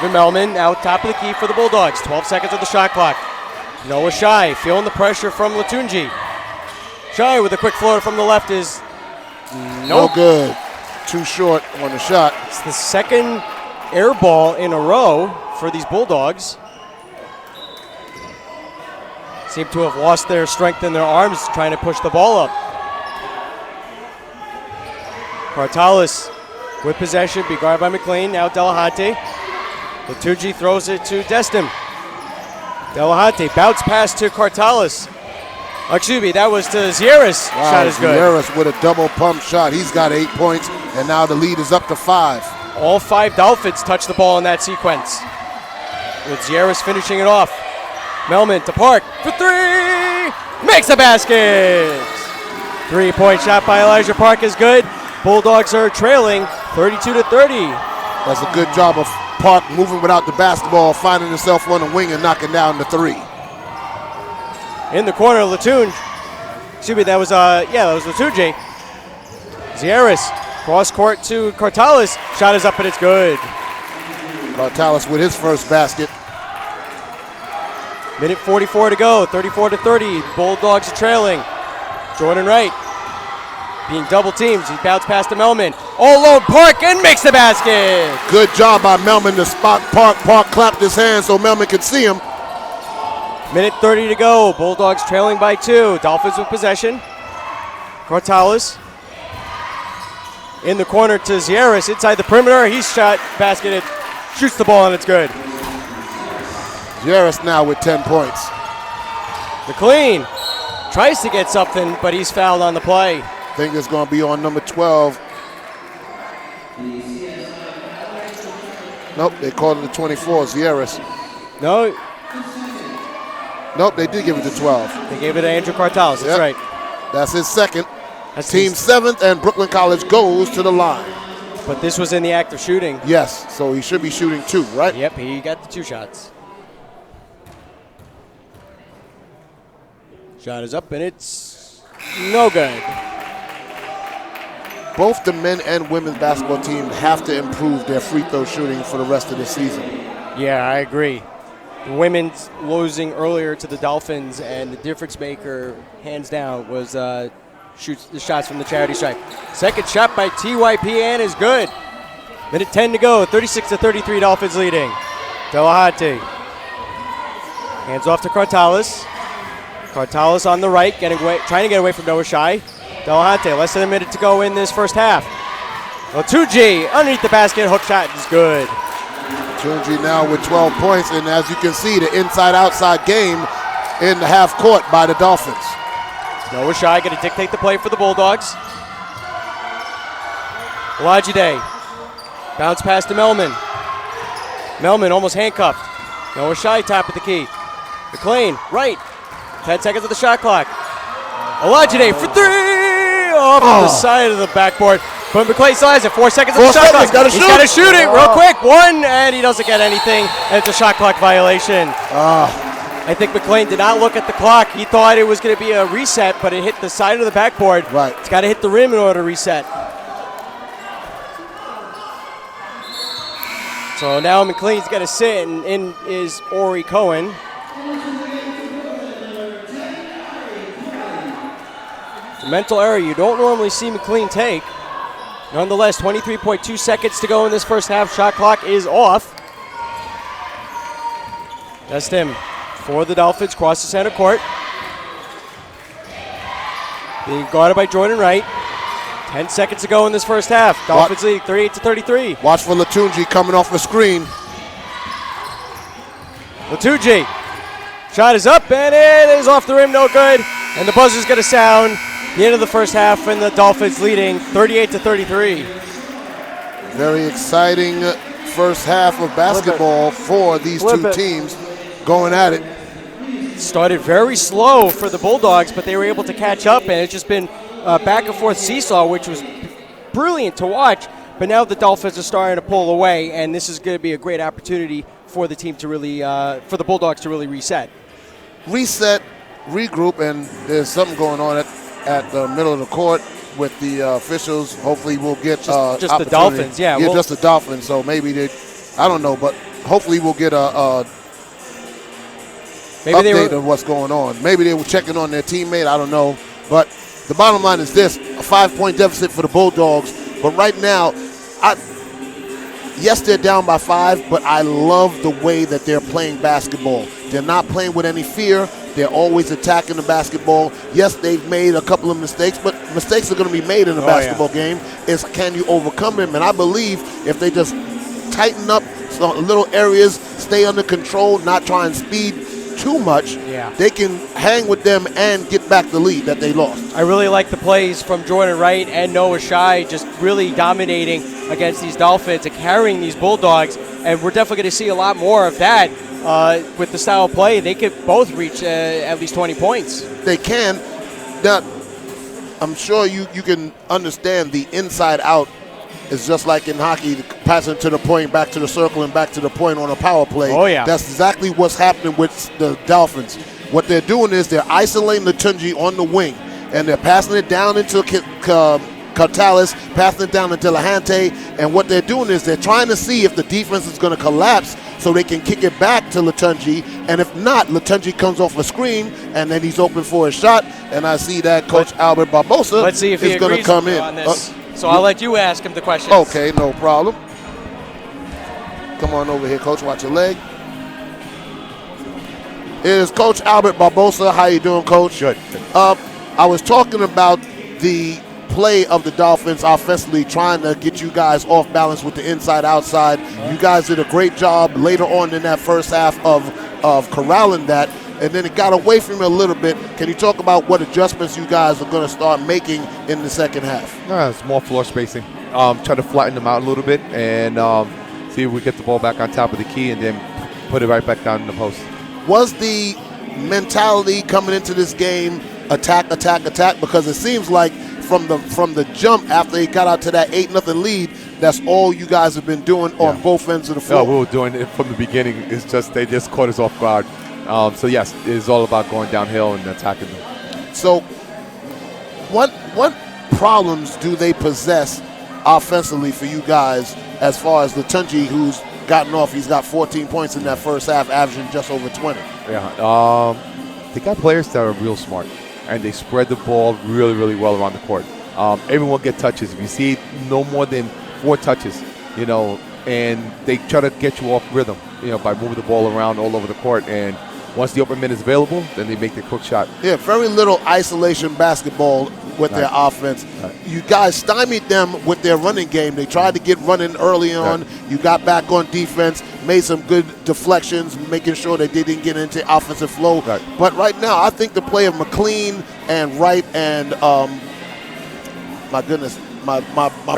Stephen Melman out top of the key for the Bulldogs. 12 seconds on the shot clock. Noah Shai feeling the pressure from Latunji. Shai with a quick floater from the left is no good. Too short on the shot. It's the second air ball in a row for these Bulldogs. Seem to have lost their strength in their arms trying to push the ball up. Cartalis with possession, be guarded by McLean. Now Delahunty. Latunji throws it to Destin. Delahunty bounce pass to Cartalis. Excuse me, that was to Zieris. Wow, shot is good. Zieris with a double pump shot. He's got 8 points, and now the lead is up to 5. All 5 Dolphins touch the ball in that sequence. With Zieris finishing it off. Melman to Park for 3. Makes the basket. 3-point shot by Elijah Park is good. Bulldogs are trailing 32-30. That's a good job of Park moving without the basketball, finding himself on the wing and knocking down the 3. In the corner, excuse me, that was Latunji. Zieris, cross court to Cartalis. Shot is up and it's good. Cartalis with his first basket. Minute 44 to go, 34-30. Bulldogs are trailing. Jordan Wright being double teamed. He bounced past to Melman. All alone, Park, and makes the basket. Good job by Melman to spot Park. Park clapped his hands so Melman could see him. Minute 30 to go. Bulldogs trailing by 2. Dolphins with possession. Cartalis in the corner to Zieris inside the perimeter. He's shot, basket, shoots the ball, and it's good. Zieris now with 10 points. McLean tries to get something, but he's fouled on the play. I think it's going to be on number 12. Nope, they called it the 24, Zieris. No. Nope, they did give it to 12. They gave it to Andrew Cartalis, that's right. That's his second. That's Team 7th, and Brooklyn College goes to the line. But this was in the act of shooting. Yes, so he should be shooting 2, right? Yep, he got the 2 shots. Shot is up, and it's no good. Both the men and women's basketball team have to improve their free throw shooting for the rest of the season. Yeah, I agree. The women's losing earlier to the Dolphins, and the difference maker, hands down, was shoots the shots from the charity stripe. Second shot by TYPN is good. Minute 10 to go, 36-33, Dolphins leading. Delahunty hands off to Cartalis. Cartalis on the right, trying to get away from Noah Shai. Delahunty, less than a minute to go in this first half. Latunji underneath the basket, hook shot is good. Latunji now with 12 points, and as you can see, the inside-outside game in the half court by the Dolphins. Noah Shai going to dictate the play for the Bulldogs. Olajide, bounce pass to Melman. Melman almost handcuffed. Noah Shai top of the key. McLean, right. 10 seconds of the shot clock. Olajide for 3! Off the side of the backboard. But McLean still has it. 4 seconds of the shot clock. He's got to shoot it real quick. 1, and he doesn't get anything. And it's a shot clock violation. I think McLean did not look at the clock. He thought it was going to be a reset, but it hit the side of the backboard. Right. It's got to hit the rim in order to reset. So now McLean's got to sit, and in is Ori Cohen. It's a mental error you don't normally see McLean take. Nonetheless, 23.2 seconds to go in this first half. Shot clock is off. That's him for the Dolphins, cross the center court. Being guarded by Jordan Wright. 10 seconds to go in this first half. Dolphins lead 38-33. Watch for Latunji coming off the screen. Latunji. Shot is up, and it is off the rim, no good. And the buzzer's going to sound. The end of the first half, and the Dolphins leading 38-33. Very exciting first half of basketball for these two teams going at it. Started very slow for the Bulldogs, but they were able to catch up, and it's just been back and forth seesaw, which was brilliant to watch. But now the Dolphins are starting to pull away, and this is going to be a great opportunity for the team to really, for the Bulldogs to really reset. Reset, regroup, and there's something going on at the middle of the court with the officials. Hopefully we'll get just the Dolphins, yeah. Just the Dolphins, so maybe they, I don't know, but hopefully we'll get a Maybe update of what's going on. Maybe they were checking on their teammate. I don't know. But the bottom line is this: a 5-point deficit for the Bulldogs. But right now, yes, they're down by 5, but I love the way that they're playing basketball. They're not playing with any fear. They're always attacking the basketball. Yes, they've made a couple of mistakes, but mistakes are going to be made in a basketball game. It's can you overcome them? And I believe if they just tighten up some little areas, stay under control, not try and speed too much, they can hang with them and get back the lead that they lost. I really like the plays from Jordan Wright and Noah Shai, just really dominating against these Dolphins and carrying these Bulldogs, and we're definitely going to see a lot more of that with the style of play. They could both reach at least 20 points. They can. Now, I'm sure you can understand the inside out. It's just like in hockey, passing to the point, back to the circle, and back to the point on a power play. Oh, yeah. That's exactly what's happening with the Dolphins. What they're doing is they're isolating Latunji on the wing, and they're passing it down into Cartalis, passing it down into Lahante, and what they're doing is they're trying to see if the defense is going to collapse so they can kick it back to Latunji, and if not, Latunji comes off a screen, and then he's open for a shot, and I see that Coach Albert Barbosa is going to come in. On this. So I'll let you ask him the questions. Okay, no problem. Come on over here, Coach. Watch your leg. It is Coach Albert Barbosa. How you doing, Coach? Good. I was talking about the play of the Dolphins offensively, trying to get you guys off balance with the inside-outside. You guys did a great job later on in that first half of corralling that, and then it got away from you a little bit. Can you talk about what adjustments you guys are going to start making in the second half? It's more floor spacing. Try to flatten them out a little bit and see if we get the ball back on top of the key and then put it right back down in the post. Was the mentality coming into this game attack? Because it seems like from the jump after they got out to that 8-0 lead, that's all you guys have been doing on both ends of the floor. No, we were doing it from the beginning. It's just they just caught us off guard. So yes, it's all about going downhill and attacking them. So, what problems do they possess offensively for you guys as far as Latunji, who's gotten off? He's got 14 points in that first half, averaging just over 20. Yeah, they got players that are real smart, and they spread the ball really, really well around the court. Everyone get touches. If you see no more than 4 touches, and they try to get you off rhythm, by moving the ball around all over the court. And once the open minute is available, then they make the quick shot. Yeah, very little isolation basketball with their offense. You guys stymied them with their running game. They tried to get running early on. You got back on defense, made some good deflections, making sure that they didn't get into offensive flow. But right now, I think the play of McLean and Wright and my goodness, my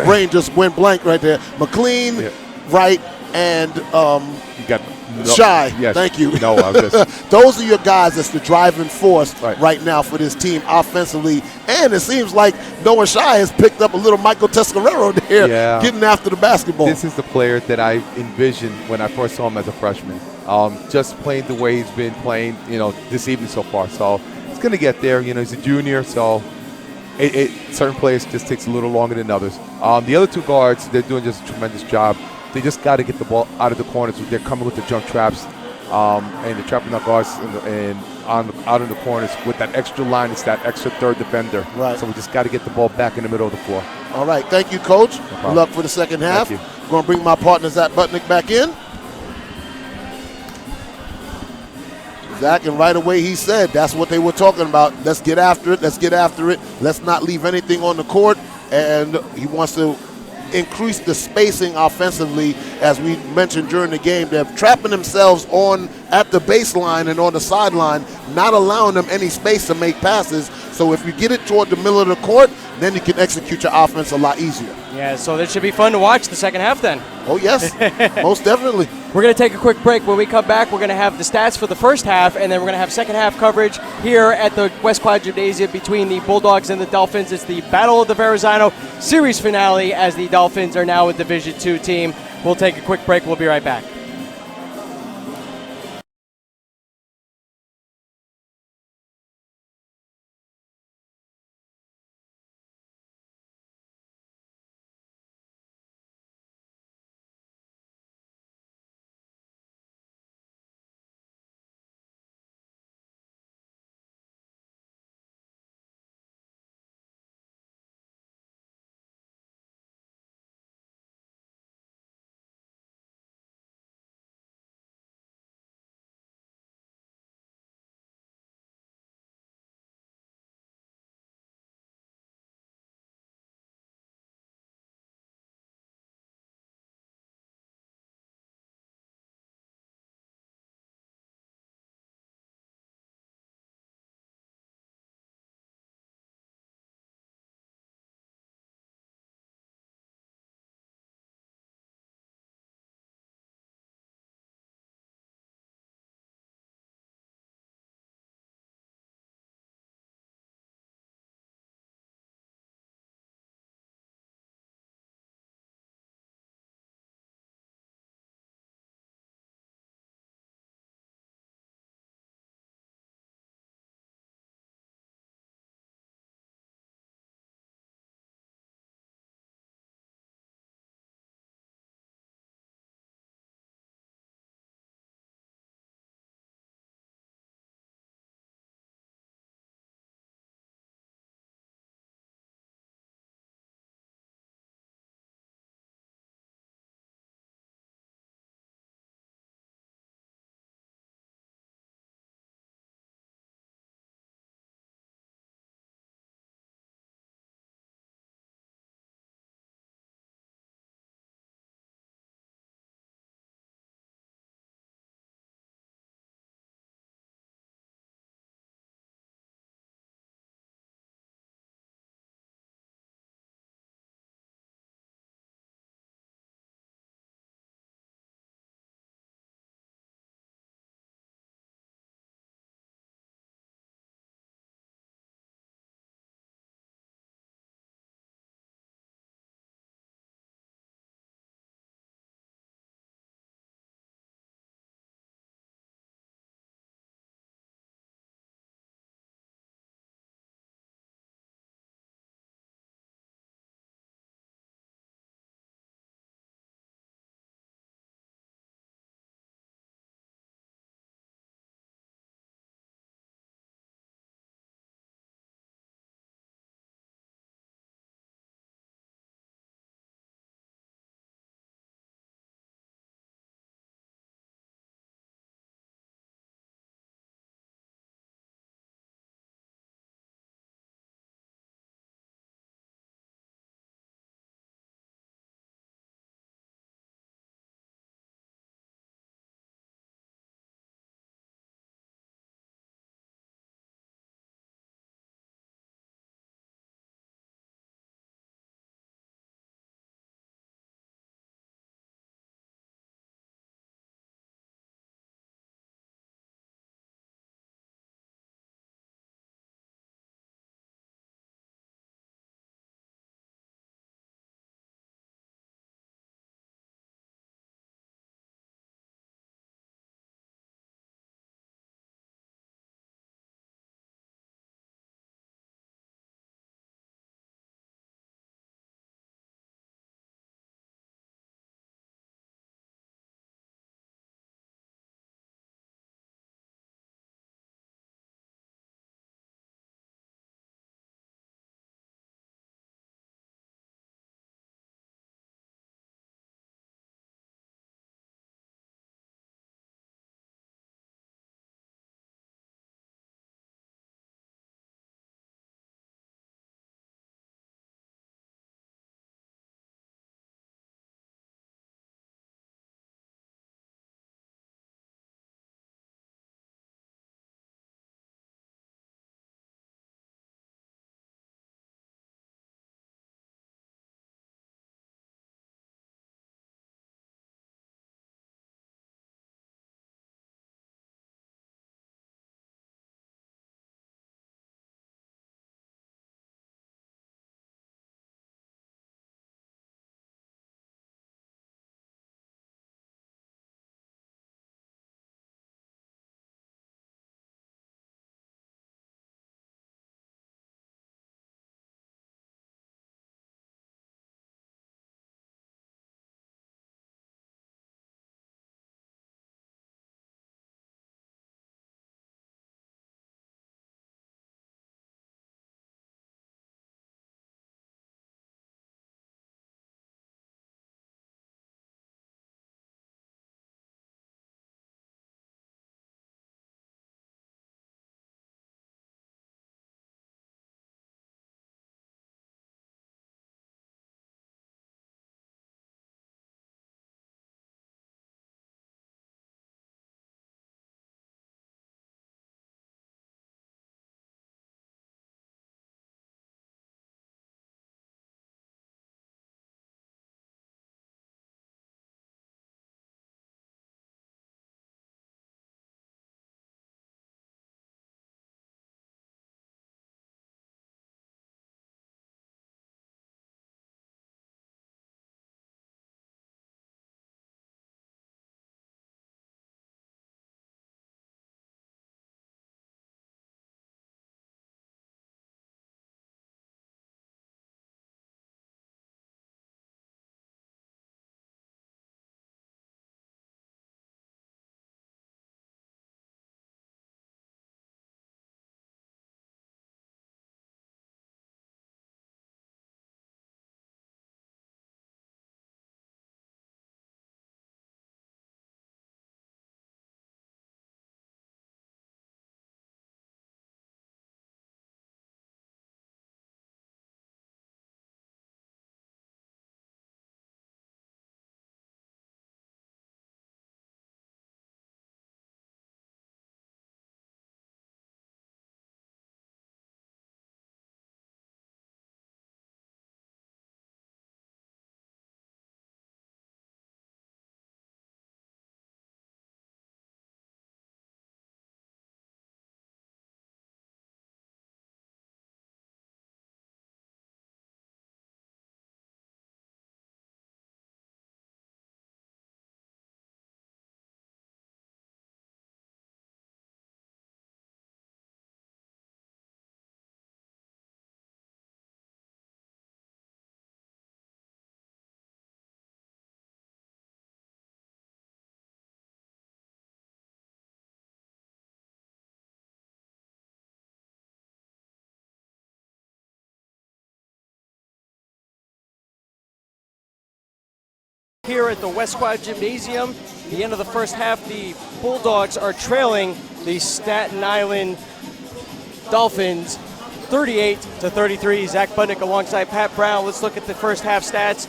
brain just went blank right there. McLean, Wright, and you got Shy. Yes. Thank you. No, I'm just those are your guys that's the driving force right now for this team offensively. And it seems like Noah Shy has picked up a little Michael Tescarero there, getting after the basketball. This is the player that I envisioned when I first saw him as a freshman. Just playing the way he's been playing, this evening so far. So it's going to get there. He's a junior, so certain players just takes a little longer than others. The other 2 guards, they're doing just a tremendous job. They just got to get the ball out of the corners. They're coming with the jump traps, and they're trapping the guards out in the corners with that extra line. It's that extra third defender. Right. So we just got to get the ball back in the middle of the floor. All right. Thank you, Coach. Good luck for the second half. Thank you. I'm going to bring my partner, Zach Butnick, back in. Zach, and right away he said that's what they were talking about. Let's get after it. Let's not leave anything on the court. And he wants to increase the spacing offensively. As we mentioned during the game, they're trapping themselves at the baseline and on the sideline, not allowing them any space to make passes. So if you get it toward the middle of the court, then you can execute your offense a lot easier. Yeah, so this should be fun to watch the second half then. Oh, yes, most definitely. We're going to take a quick break. When we come back, we're going to have the stats for the first half, and then we're going to have second half coverage here at the West Quad Gymnasium between the Bulldogs and the Dolphins. It's the Battle of the Verrazano series finale as the Dolphins are now a Division II team. We'll take a quick break. We'll be right back. Here at the West Quad Gymnasium, the end of the first half, the Bulldogs are trailing the Staten Island Dolphins 38-33. Zach Budnick alongside Pat Brown. Let's look at the first half stats.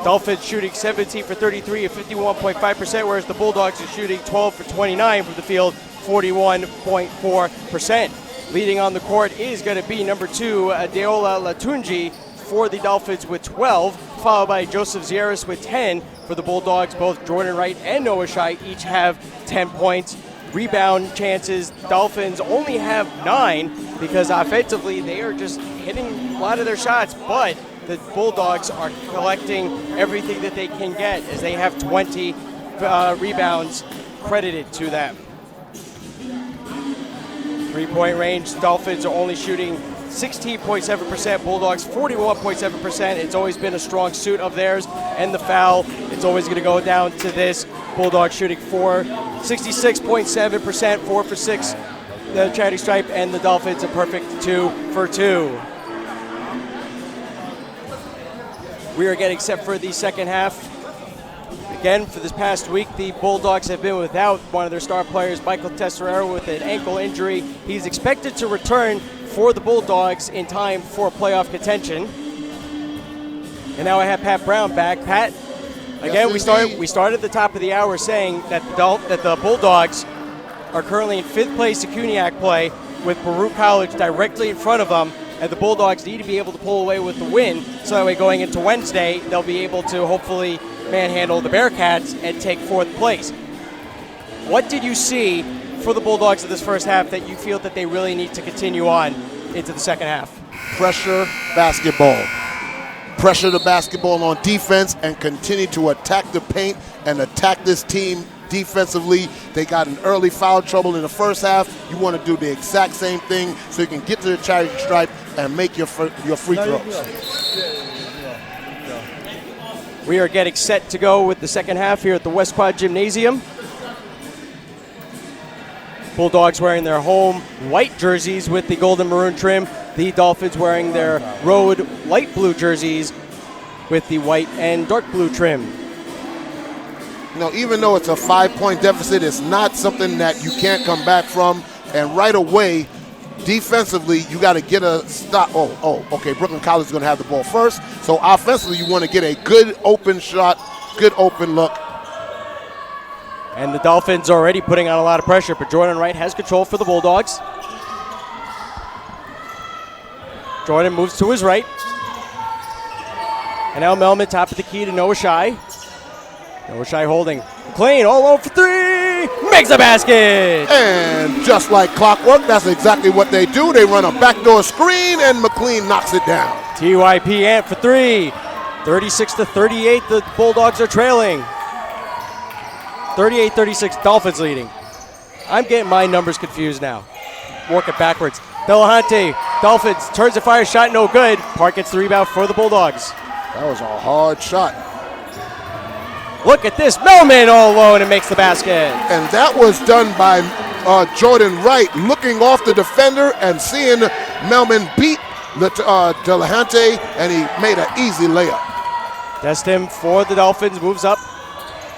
Dolphins shooting 17 for 33 at 51.5%, whereas the Bulldogs are shooting 12 for 29 from the field, 41.4%. Leading on the court is going to be number 2, Adeola Latunji for the Dolphins with 12, followed by Joseph Zieris with 10 for the Bulldogs. Both Jordan Wright and Noah Shai each have 10 points. Rebound chances, Dolphins only have 9 because offensively they are just hitting a lot of their shots, but the Bulldogs are collecting everything that they can get as they have 20 rebounds credited to them. Three-point range, Dolphins are only shooting 16.7%, Bulldogs 41.7%. It's always been a strong suit of theirs. And the foul, it's always going to go down to this. Bulldogs shooting 66.7%, 4 for 6, the charity stripe, and the Dolphins a perfect 2 for 2. We are getting set for the second half. Again, for this past week, the Bulldogs have been without one of their star players, Michael Tesserero, with an ankle injury. He's expected to return for the Bulldogs in time for playoff contention. And now I have Pat Brown back. Pat, again, we started at the top of the hour saying that the Bulldogs are currently in 5th place in CUNYAC play with Baruch College directly in front of them, and the Bulldogs need to be able to pull away with the win, so that way going into Wednesday, they'll be able to hopefully manhandle the Bearcats and take 4th place. What did you see for the Bulldogs in this first half that you feel that they really need to continue on into the second half? Pressure basketball. Pressure the basketball on defense and continue to attack the paint and attack this team defensively. They got an early foul trouble in the first half. You want to do the exact same thing so you can get to the charity stripe and make your free throws. We are getting set to go with the second half here at the West Quad Gymnasium. Bulldogs wearing their home white jerseys with the golden maroon trim. The Dolphins wearing their road light blue jerseys with the white and dark blue trim. You know, even though it's a 5-point deficit, it's not something that you can't come back from. And right away, defensively, you got to get a stop. Okay, Brooklyn College is going to have the ball first. So offensively, you want to get a good open shot, good open look. And the Dolphins are already putting on a lot of pressure, but Jordan Wright has control for the Bulldogs. Jordan moves to his right. And now Melman top of the key to Noah Shai. Noah Shai holding. McLean all alone for 3. Makes the basket. And just like clockwork, that's exactly what they do. They run a backdoor screen, and McLean knocks it down. TYP Ant for 3. 36-38, the Bulldogs are trailing. 38-36, Dolphins leading. I'm getting my numbers confused now. Work it backwards. Delahunty, Dolphins, turns and fires, shot no good. Park gets the rebound for the Bulldogs. That was a hard shot. Look at this, Melman all alone and makes the basket. And that was done by Jordan Wright, looking off the defender and seeing Melman beat Delahunty, and he made an easy layup. Destin for the Dolphins, moves up.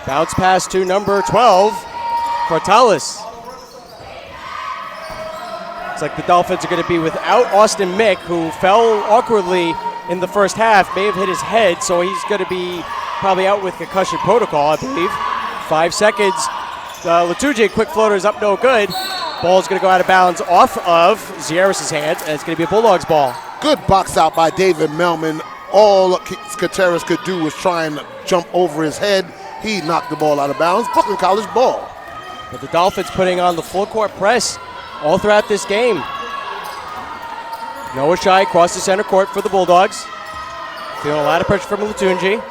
Bounce pass to number 12, Cortales. It's like the Dolphins are going to be without Austin Mick, who fell awkwardly in the first half, may have hit his head, so he's going to be probably out with concussion protocol, I believe. 5 seconds. Latuja, quick floater is up, no good. Ball's going to go out of bounds off of Zieris' hands, and it's going to be a Bulldogs ball. Good box out by David Melman. All Kateris could do was try and jump over his head. He knocked the ball out of bounds. Brooklyn College ball. But the Dolphins putting on the full court press all throughout this game. Noah Shai across the center court for the Bulldogs. Feeling a lot of pressure from Latunji.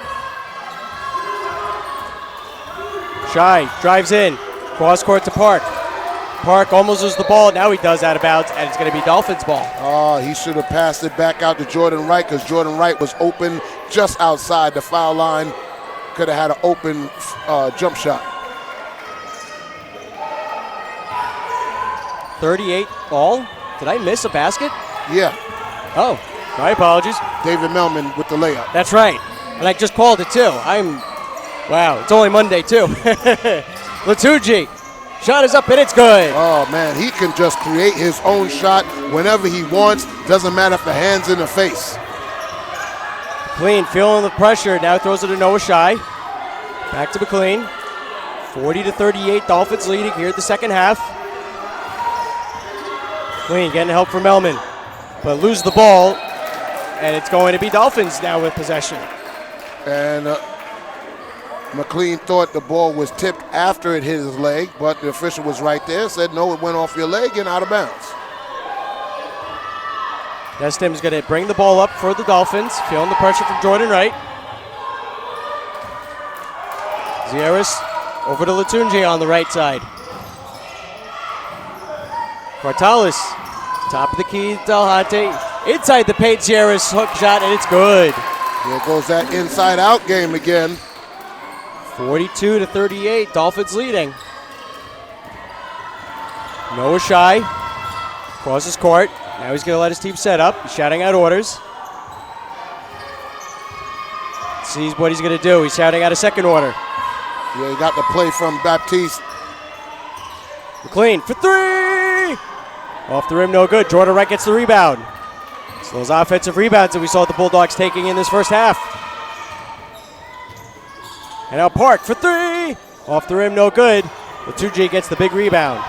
Shai drives in, cross court to Park. Park almost loses the ball. Now he does out of bounds, and it's going to be Dolphins ball. Oh, he should have passed it back out to Jordan Wright, because Jordan Wright was open just outside the foul line. Could have had an open jump shot. 38 all. Did I miss a basket? Yeah. Oh, my apologies. David Melman with the layup. That's right. And I just called it too. I'm Wow, it's only Monday, too. Latucci. Shot is up, and it's good. Oh, man, he can just create his own shot whenever he wants. Doesn't matter if the hand's in the face. McLean feeling the pressure. Now throws it to Noah Shai. Back to McLean. 40-38, Dolphins leading here at the second half. McLean getting help from Melman, but lose the ball, and it's going to be Dolphins now with possession. And McLean thought the ball was tipped after it hit his leg, but the official was right there, said no, it went off your leg and out of bounds. Destim's going to bring the ball up for the Dolphins, feeling the pressure from Jordan Wright. Zieris over to Latunji on the right side. Quartalis, top of the key, Delhante. Inside the paint, Zieris hook shot, and it's good. There goes that inside-out game again. 42-38, Dolphins leading. Noah Shai crosses court. Now he's going to let his team set up. He's shouting out orders. Sees what he's going to do. He's shouting out a second order. Yeah, he got the play from Baptiste. McLean for three! Off the rim, no good. Jordan Wright gets the rebound. It's those offensive rebounds that we saw the Bulldogs taking in this first half. And now Park for three! Off the rim, no good. Latucci gets the big rebound.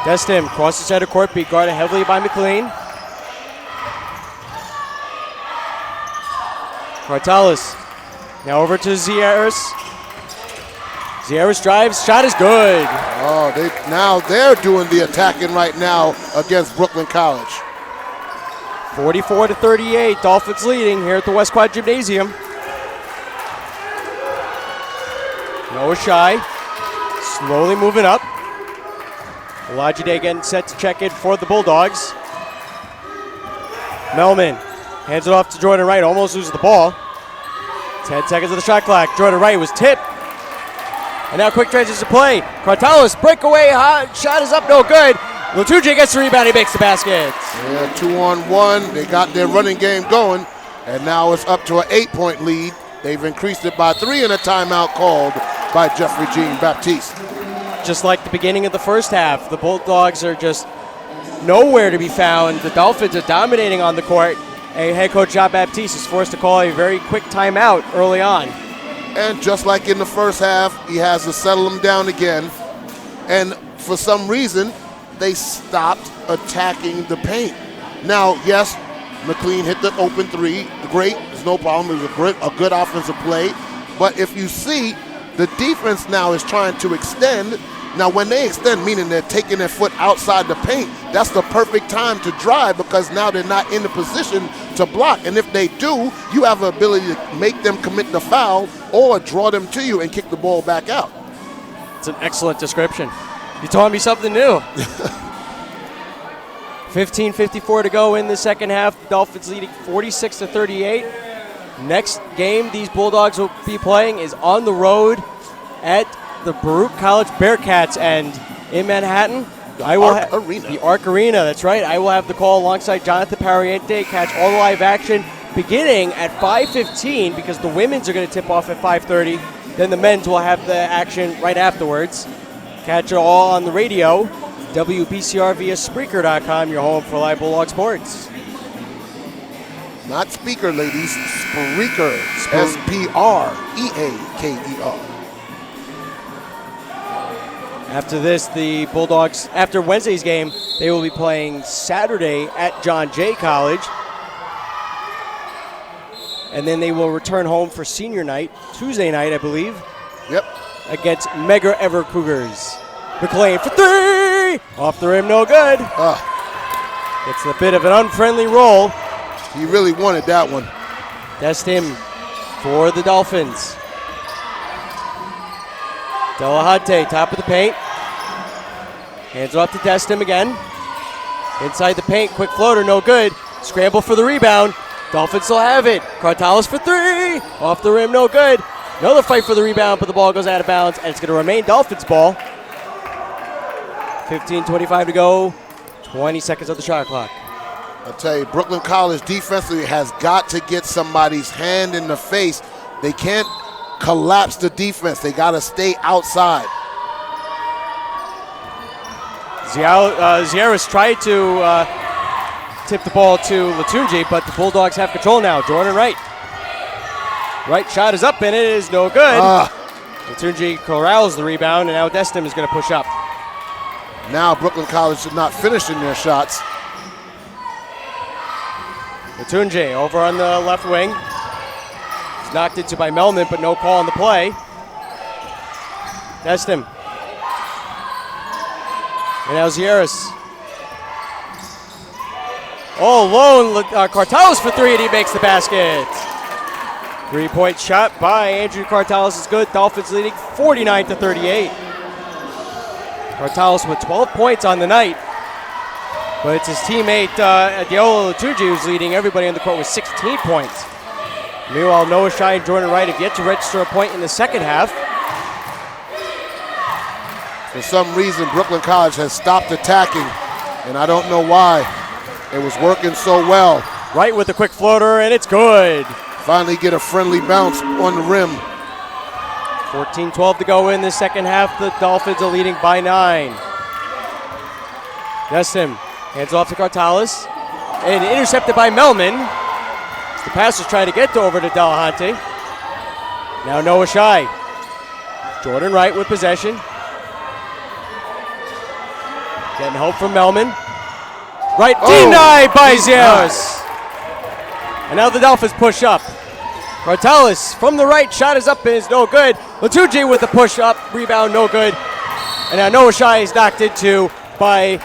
Destim crosses center court, beat guarded heavily by McLean. Quartalis now over to Zieris. Zieris drives, shot is good. Oh, they're doing the attacking right now against Brooklyn College. 44-38, Dolphins leading here at the West Quad Gymnasium. Noah Shai slowly moving up. Olajide getting set to check in for the Bulldogs. Melman hands it off to Jordan Wright, almost loses the ball. 10 seconds of the shot clock. Jordan Wright was tipped. And now quick transition play. Quartalis breakaway, hot shot is up, no good. Latucci gets the rebound, he makes the basket. Yeah, 2-on-1. They got their running game going, and now it's up to an 8-point lead. They've increased it by 3 in a timeout called by Jeffrey Jean Baptiste. Just like the beginning of the first half, the Bulldogs are just nowhere to be found. The Dolphins are dominating on the court. And head coach Jean Baptiste is forced to call a very quick timeout early on. And just like in the first half, he has to settle them down again. And for some reason, they stopped attacking the paint. Now, yes, McLean hit the open three. Great, there's no problem. It was a good offensive play. But if you see, the defense now is trying to extend. Now, when they extend, meaning they're taking their foot outside the paint, that's the perfect time to drive because now they're not in the position to block. And if they do, you have the ability to make them commit the foul or draw them to you and kick the ball back out. It's an excellent description. You taught me something new. 15:54 to go in the second half. The Dolphins leading 46-38. Next game these Bulldogs will be playing is on the road at the Baruch College Bearcats, and in Manhattan, the Arc Arena, that's right. I will have the call alongside Jonathan Pariente, catch all the live action beginning at 5:15 because the women's are going to tip off at 5:30. Then the men's will have the action right afterwards. Catch it all on the radio, WBCR via Spreaker.com, your home for live Bulldog sports. Not speaker, ladies, Spreaker, S-P-R-E-A-K-E-R. After this, the Bulldogs, after Wednesday's game, they will be playing Saturday at John Jay College. And then they will return home for senior night, Tuesday night, I believe. Yep. Against Mega Ever Cougars. McLean for three! Off the rim, no good. It's a bit of an unfriendly roll. He really wanted that one. That's him for the Dolphins. Delahante, top of the paint. Hands it off to Destim again. Inside the paint, quick floater, no good. Scramble for the rebound. Dolphins still have it. Quartalis for three. Off the rim, no good. Another fight for the rebound, but the ball goes out of bounds, and it's going to remain Dolphins ball. 15:25 to go. 20 seconds of the shot clock. I'll tell you, Brooklyn College defensively has got to get somebody's hand in the face They can't collapse the defense. They got to stay outside. Zieris tried to tip the ball to Latunji, but the Bulldogs have control now. Jordan Wright. Right shot is up, and it is no good. Latunji corrals the rebound, and now Destin is going to push up. Now Brooklyn College is not finishing their shots. Latunji over on the left wing. He's knocked into by Melman, but no call on the play. Destin. And now Zieris. All alone, Cartalis for three, and he makes the basket. 3-point shot by Andrew Cartalis is good. Dolphins leading 49-38. Cartalis with 12 points on the night. But it's his teammate Adiola Latunji who's leading everybody on the court with 16 points. Meanwhile, Noah Shai and Jordan Wright have yet to register a point in the second half. For some reason, Brooklyn College has stopped attacking, and I don't know why. It was working so well. Wright with a quick floater, and it's good. Finally get a friendly bounce on the rim. 14-12 to go in the second half. The Dolphins are leading by 9. Destin hands off to Cartalis, and intercepted by Melman. The pass was trying to get over to Delahunty. Now Noah Shai. Jordan Wright with possession. Getting help from Melman. Right denied by Zieris. And now the Dolphins push up. Cartalis from the right, shot is up and is no good. Latunji with the push up, rebound no good. And now Noah Shai is knocked into by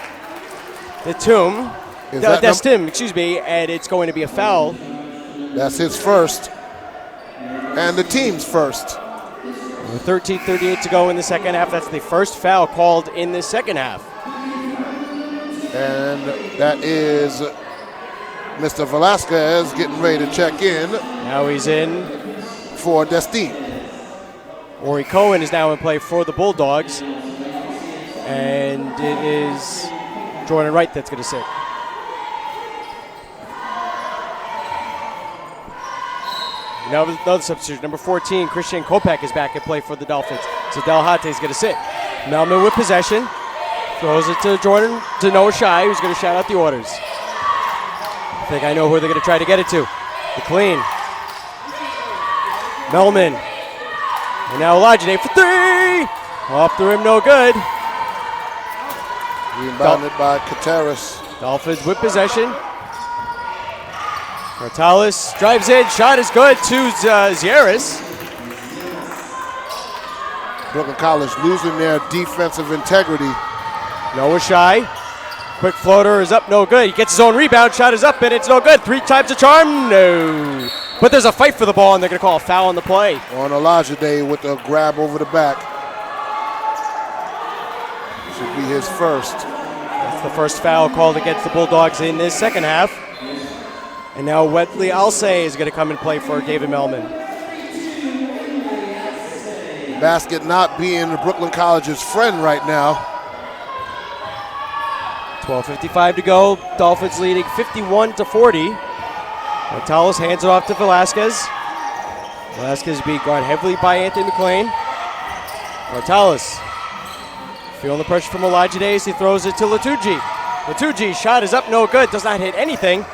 Destin, and it's going to be a foul. That's his first, and the team's first. 13:38 to go in the second half. That's the first foul called in the second half. And that is Mr. Velasquez getting ready to check in. Now he's in for Destin. Ori Cohen is now in play for the Bulldogs. And it is Jordan Wright that's going to sit. Now another substitution. Number 14, Christian Kopek is back in play for the Dolphins. So Delahunty is going to sit. Melman with possession. Throws it to Noah Shai, who's going to shout out the orders. I think I know who they're going to try to get it to. The clean. Melman. And now Olajide for three. Off the rim, no good. Rebounded by Kateris. Dolphins with possession. Cartalis drives in. Shot is good to Zieris. Brooklyn College losing their defensive integrity. Noah Shai. Quick floater is up, no good. He gets his own rebound. Shot is up, and it's no good. 3 times the charm, no. But there's a fight for the ball, and they're going to call a foul on the play. On Olajide with a grab over the back. Should be his first. That's the first foul called against the Bulldogs in this second half. And now Wetley Alsay is going to come and play for David Melman. Basket not being Brooklyn College's friend right now. 12:55 to go. Dolphins leading 51-40. Cartalis hands it off to Velasquez. Velasquez being guarded heavily by Anthony McLean. Cartalis feeling the pressure from Olajide as he throws it to Latunji. Latunji shot is up, no good. Does not hit anything.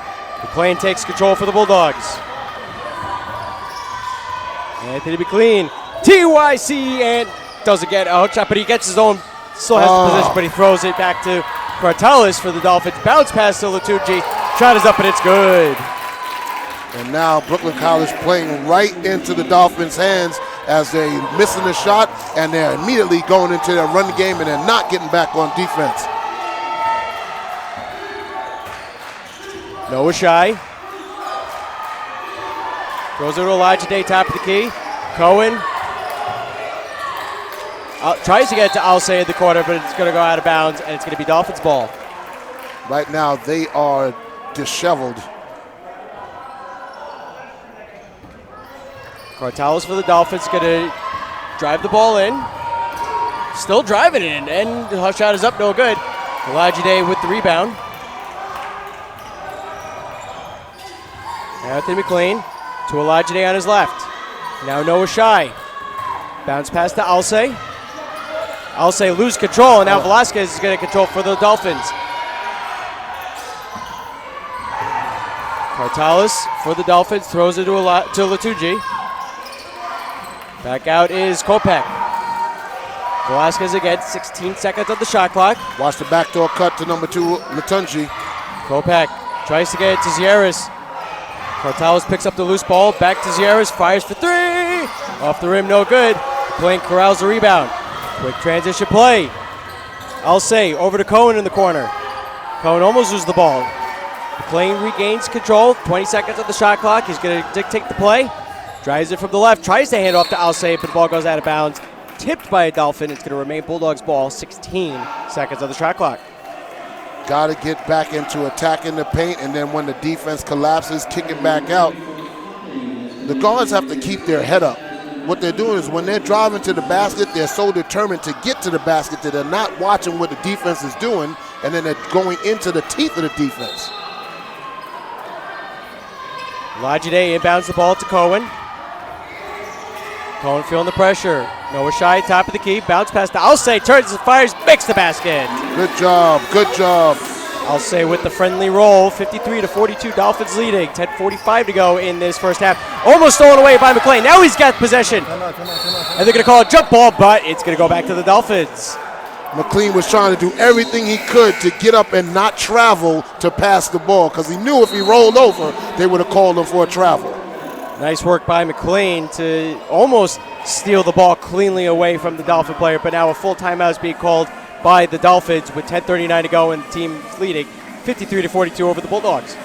McLean takes control for the Bulldogs. Anthony McLean, TYC, and doesn't get a hook shot, but he gets his own, still has the position, but he throws it back to Cartalis for the Dolphins. Bounce pass to Latunji. Shot is up, and it's good. And now Brooklyn College playing right into the Dolphins' hands as they're missing the shot, and they're immediately going into their run game, and they're not getting back on defense. Noah Shai. Throws it to Olajide, top of the key. Cohen. Tries to get to Alsay in the corner, but it's going to go out of bounds, and it's going to be Dolphins ball. Right now, they are disheveled. Cartalis for the Dolphins going to drive the ball in. Still driving it in, and the shot is up, no good. Olajide with the rebound. Anthony McLean to Olajide on his left. Now Noah Shai. Bounce pass to Alcé. Alcé lose control, and now Velasquez is going to control for the Dolphins. Cartalis for the Dolphins throws it to Latucci. Back out is Kopech. Velasquez again, 16 seconds on the shot clock. Watch the backdoor cut to number 2, Latunji. Kopech tries to get it to Zieris. Cartalis picks up the loose ball, back to Zieris, fires for 3! Off the rim, no good. Plank corrals the rebound. Quick transition play. Alcé over to Cohen in the corner. Cohen almost loses the ball. McLean regains control, 20 seconds on the shot clock. He's going to dictate the play. Drives it from the left, tries to hand off to Alcé, but the ball goes out of bounds. Tipped by a Dolphin. It's going to remain Bulldogs ball, 16 seconds on the shot clock. Got to get back into attacking the paint, and then when the defense collapses, kick it back out. The guards have to keep their head up. What they're doing is when they're driving to the basket, they're so determined to get to the basket that they're not watching what the defense is doing, and then they're going into the teeth of the defense. Lajide inbounds the ball to Cohen. Cohen feeling the pressure. Noah Shai, top of the key. Bounce pass to Alcé. Turns and fires. Makes the basket. Good job. Good job. Alcé with the friendly roll. 53-42. Dolphins leading. 10:45 to go in this first half. Almost stolen away by McLean. Now he's got possession. And they're going to call a jump ball, but it's going to go back to the Dolphins. McLean was trying to do everything he could to get up and not travel to pass the ball because he knew if he rolled over, they would have called him for a travel. Nice work by McLean to almost steal the ball cleanly away from the Dolphin player, but now a full timeout is being called by the Dolphins with 10:39 to go and the team leading 53-42 over the Bulldogs.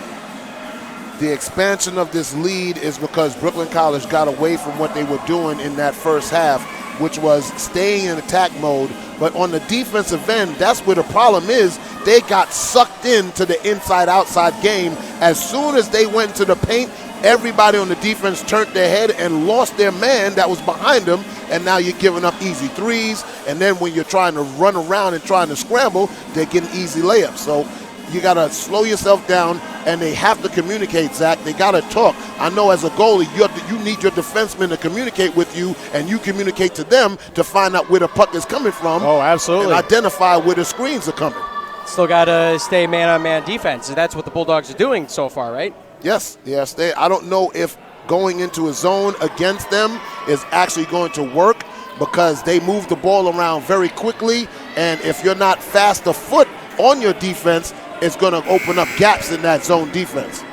The expansion of this lead is because Brooklyn College got away from what they were doing in that first half, which was staying in attack mode. But on the defensive end, that's where the problem is. They got sucked into the inside-outside game. As soon as they went to the paint, everybody on the defense turned their head and lost their man that was behind them, and now you're giving up easy threes. And then when you're trying to run around and trying to scramble, they're getting easy layups. So you got to slow yourself down, and they have to communicate, Zach. They got to talk. I know as a goalie, you need your defenseman to communicate with you, and you communicate to them to find out where the puck is coming from. Oh, absolutely. And identify where the screens are coming. Still got to stay man-on-man defense, and that's what the Bulldogs are doing so far, right? Yes. I don't know if going into a zone against them is actually going to work because they move the ball around very quickly, and if you're not fast of foot on your defense, it's going to open up gaps in that zone defense.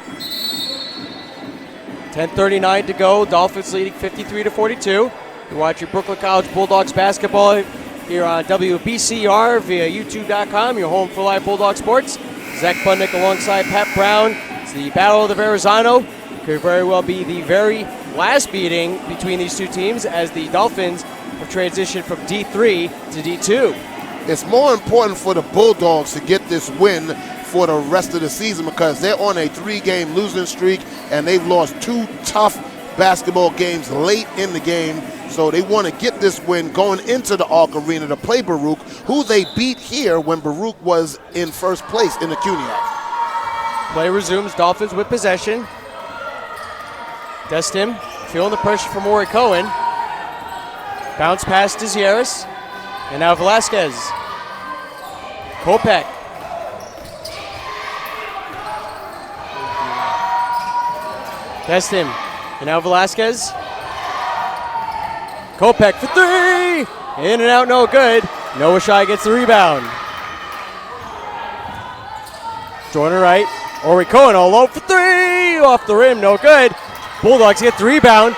10:39 to go. Dolphins leading 53-42. You're watching Brooklyn College Bulldogs basketball here on WBCR via YouTube.com, your home for live Bulldog sports. Zach Budnick alongside Pat Brown. It's the Battle of the Verrazano. Could very well be the very last meeting between these two teams as the Dolphins have transitioned from D3 to D2. It's more important for the Bulldogs to get this win for the rest of the season because they're on a 3-game losing streak and they've lost 2 tough basketball games late in the game. So they want to get this win going into the Arc Arena to play Baruch, who they beat here when Baruch was in first place in the CUNYAC. Play resumes. Dolphins with possession. Destim feeling the pressure from Ori Cohen. Bounce pass to Zieris. And now Velasquez. Kopech. Destim. And now Velasquez. Kopech for 3! In and out, no good. Noah Shai gets the rebound. Jordan Wright. Ori Cohen all alone for 3! Off the rim, no good. Bulldogs get the rebound.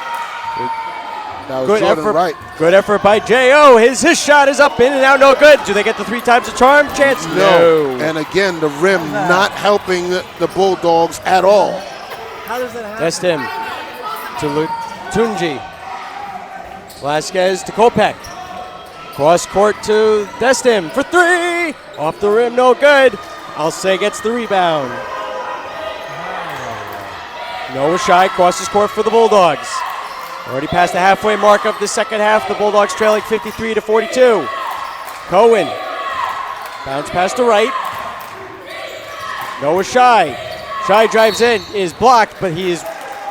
That was Jordan Wright. Good effort by J.O. His shot is up, in and out, no good. Do they get the 3 times the charm? Chance? No. And again, the rim not helping the Bulldogs at all. How does that happen? That's him. To Tunji. Velasquez to Kopech. Cross court to Destim for 3. Off the rim, no good. Alcé gets the rebound. Noah Shai crosses court for the Bulldogs. Already past the halfway mark of the second half. The Bulldogs trailing 53-42. Cohen. Bounce pass to right. Noah Shai. Shai drives in, is blocked, but he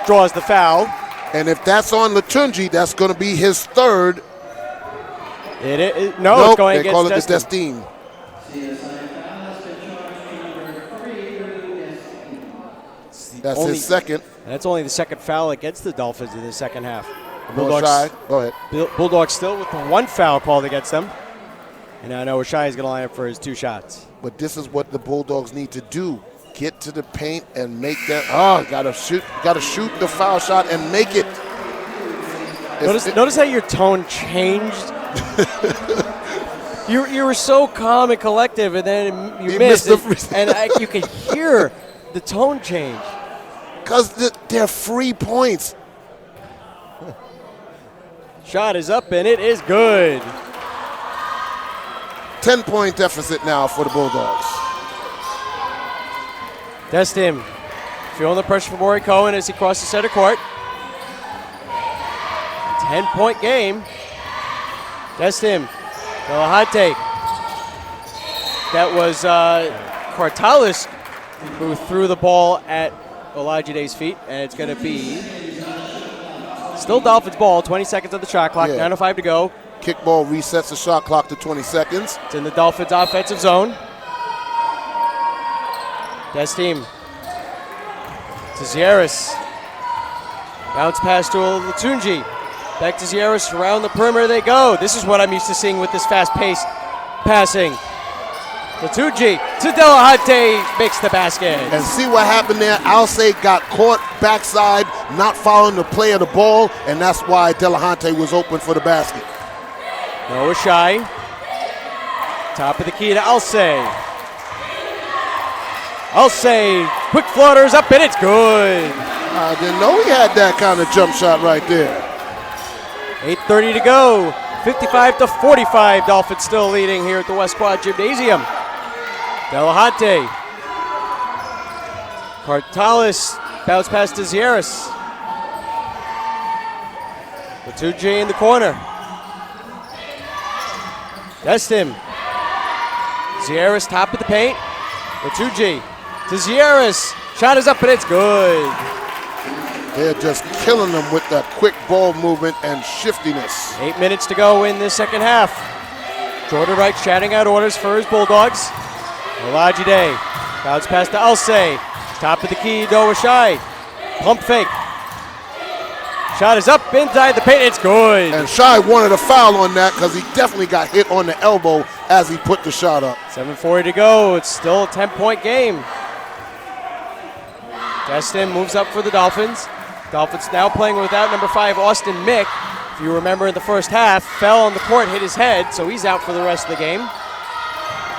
draws the foul. And if that's on Latunji, that's going to be his third. It's Nope, going they call it against the Destin. Destin. That's his second. That's only the second foul against the Dolphins in the second half. Noah Shai, go ahead. Bulldogs still with the one foul called against them. And I know Shai is going to line up for his 2 shots. But this is what the Bulldogs need to do. Get to the paint and make that. Oh, gotta shoot the foul shot and make it. Notice how your tone changed. you were so calm and collective, and then you missed it, and you could hear the tone change. Because they're free points. Shot is up, and it is good. 10-point deficit now for the Bulldogs. Destin feeling the pressure from Ori Cohen as he crosses center court. 10-point game. Destin, Delahante. That was Quartalis who threw the ball at Olajude's feet, and it's going to be still Dolphins ball. 20 seconds on the shot clock. 9:05 to go. Kickball resets the shot clock to 20 seconds. It's in the Dolphins' offensive zone. Destin to Zieris. Bounce pass to Latunji. Back to Zieris. Around the perimeter they go. This is what I'm used to seeing with this fast-paced passing. Latunji to Delahante, makes the basket. And see what happened there? Alcé got caught backside, not following the play of the ball, and that's why Delahante was open for the basket. Noah Shai. Top of the key to Alcé. Alcé, quick floaters up, and it's good. I didn't know he had that kind of jump shot right there. 8:30 to go. 55-45. Dolphins still leading here at the West Quad Gymnasium. Delahante. Quartalis bounce pass to Zieris. Latunji in the corner. Destin. Zieris top of the paint. Latunji to Zieris. Shot is up and it's good. They're just killing them with that quick ball movement and shiftiness. 8 minutes to go in the second half. Jordan Wright chatting out orders for his Bulldogs. Olajude bounce pass to Alcé. Top of the key, Noah Shai. Pump fake. Shot is up inside the paint. It's good. And Shai wanted a foul on that because he definitely got hit on the elbow as he put the shot up. 7:40 to go. It's still a 10-point game. Destin moves up for the Dolphins. Dolphins now playing without number 5, Austin Mick. If you remember in the first half, fell on the court, hit his head, so he's out for the rest of the game.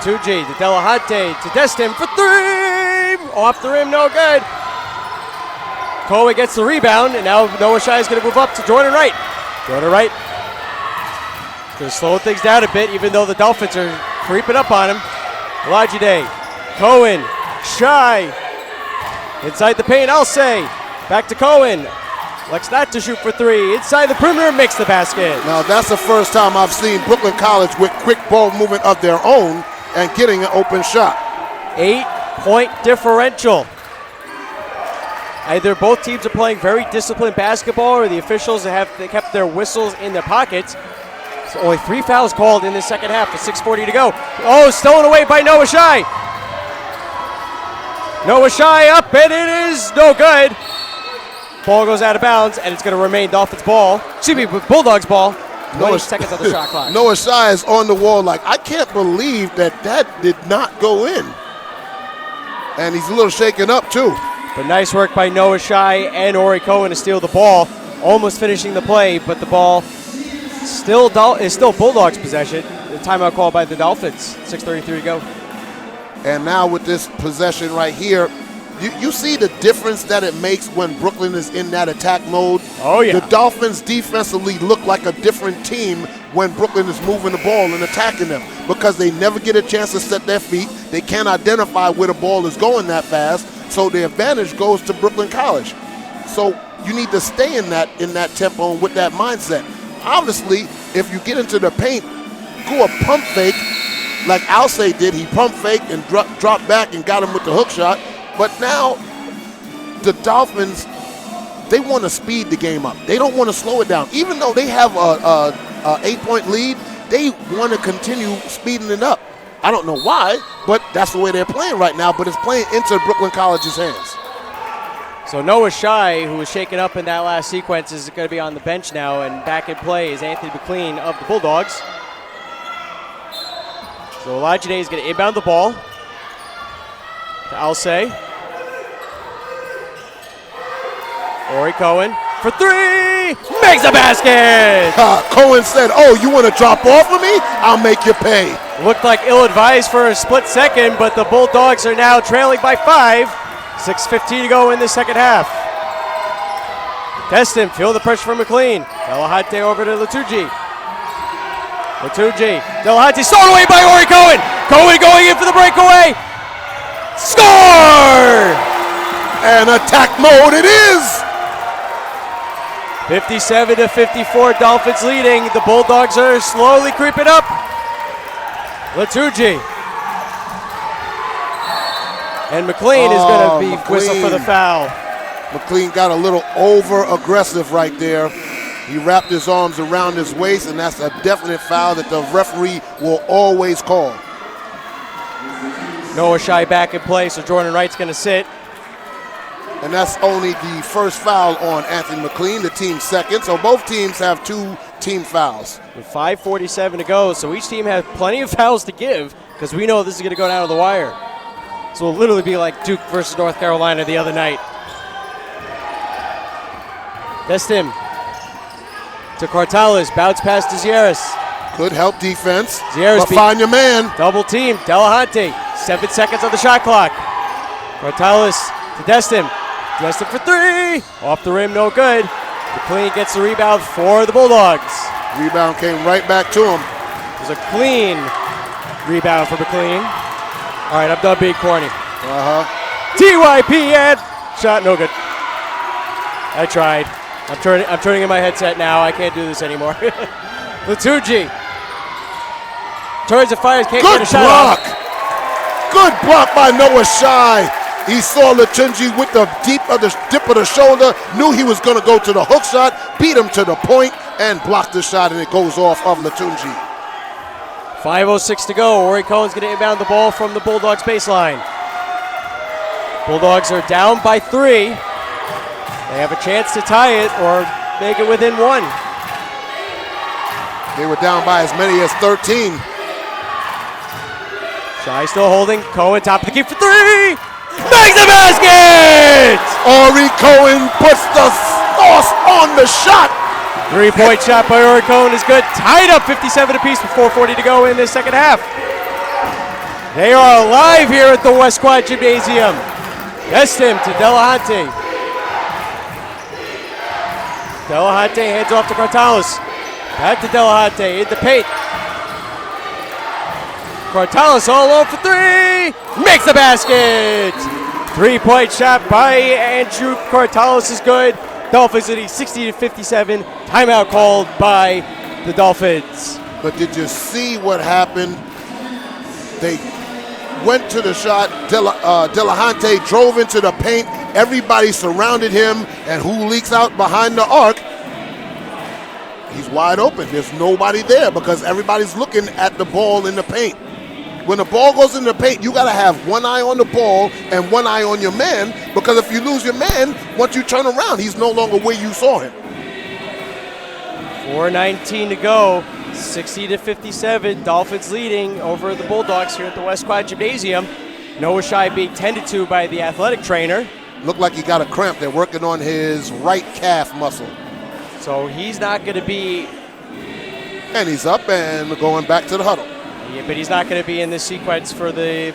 2G to Delahante to Destin for 3! Off the rim, no good. Koa gets the rebound, and now Noah Shai is going to move up to Jordan Wright. Jordan Wright going to slow things down a bit, even though the Dolphins are creeping up on him. Olajude, Cohen, Shai, inside the paint, Alcé. Back to Cohen. Elects not to shoot for 3. Inside the perimeter, makes the basket. Now that's the first time I've seen Brooklyn College with quick ball movement of their own and getting an open shot. 8-point differential. Either both teams are playing very disciplined basketball or the officials have kept their whistles in their pockets. So only 3 fouls called in the second half with 6:40 to go. Oh, stolen away by Noah Shai. Noah Shai up, and it is no good. Ball goes out of bounds, and it's going to remain Dolphins ball. Excuse me, Bulldogs ball. 20 seconds on the shot clock. Noah Shai is on the wall like, I can't believe that did not go in. And he's a little shaken up, too. But nice work by Noah Shai and Ori Cohen to steal the ball. Almost finishing the play, but the ball is still Bulldogs possession. The timeout call by the Dolphins. 6:33 to go. And now with this possession right here, you see the difference that it makes when Brooklyn is in that attack mode? Oh, yeah. The Dolphins defensively look like a different team when Brooklyn is moving the ball and attacking them because they never get a chance to set their feet. They can't identify where the ball is going that fast, so the advantage goes to Brooklyn College. So you need to stay in that tempo and with that mindset. Obviously, if you get into the paint, go a pump fake like Alcé did. He pump faked and dropped back and got him with the hook shot. But now the Dolphins they want to speed the game up. They don't want to slow it down. Even though they have a 8-point lead, they want to continue speeding it up. I don't know why, but that's the way they're playing right now, but it's playing into Brooklyn College's hands. So Noah Shai, who was shaken up in that last sequence, is going to be on the bench now, and back in play is Anthony McLean of the Bulldogs. So Elijah Day is going to inbound the ball to Alcé. Ori Cohen for three, makes a basket! Cohen said, oh, you want to drop off of me? I'll make you pay. Looked like ill-advised for a split second, but the Bulldogs are now trailing by 5. 6:15 to go in the second half. Destin, feel the pressure from McLean. Delahunty over to Latucci. Delahunty stolen away by Ori Cohen. Cohen going in for the breakaway. Score! And attack mode it is. 57-54, Dolphins leading. The Bulldogs are slowly creeping up. Latucci. And McLean is going to be whistled for the foul. McLean got a little over-aggressive right there. He wrapped his arms around his waist, and that's a definite foul that the referee will always call. Noah Shai back in play, so Jordan Wright's going to sit. And that's only the first foul on Anthony McLean, the team's second. So both teams have 2 team fouls. With 5:47 to go, so each team has plenty of fouls to give because we know this is going to go down to the wire. So it'll literally be like Duke versus North Carolina the other night. Destin to Cartales, bounce past to Zieris. Could help defense, Zieris but find your man. Double team, Delahunty, 7 seconds on the shot clock. Cartales to Destin. Destin for three, off the rim, no good. McLean gets the rebound for the Bulldogs. Rebound came right back to him. It was a clean rebound for McLean. All right, I'm done being corny. TYP and shot, no good. I tried. I'm turning in my headset now. I can't do this anymore. Latucci turns and fires. Can't get a shot block. off. Good block by Noah Shai. He saw Latucci with the dip of the shoulder, knew he was going to go to the hook shot, beat him to the point, and blocked the shot, and it goes off of Latucci. 5:06 to go. Ori Cohen's going to inbound the ball from the Bulldogs baseline. Bulldogs are down by 3. They have a chance to tie it or make it within 1. They were down by as many as 13. Shai still holding. Cohen top of the key for 3. Makes the basket! Ori Cohen puts the sauce on the shot. 3-point shot by Ori Cohen is good. Tied up 57 apiece with 4:40 to go in the second half. They are alive here at the West Quad Gymnasium. Destin to Delahunty. Delahunty hands off to Cartales. Back to Delahunty in the paint. Cartales all alone for 3. Makes the basket. 3-point shot by Andrew Cartales is good. Dolphins leading 60-57. Timeout called by the Dolphins. But did you see what happened? They went to the shot. Delahunty drove into the paint. Everybody surrounded him. And who leaks out behind the arc? He's wide open. There's nobody there because everybody's looking at the ball in the paint. When the ball goes in the paint, you got to have one eye on the ball and one eye on your man, because if you lose your man, once you turn around, he's no longer where you saw him. 4:19 to go, 60-57. Dolphins leading over the Bulldogs here at the West Quad Gymnasium. Noah Shai being tended to by the athletic trainer. Looked like he got a cramp. They're working on his right calf muscle. So he's not going to be... And he's up and going back to the huddle. Yeah, but he's not going to be in this sequence for the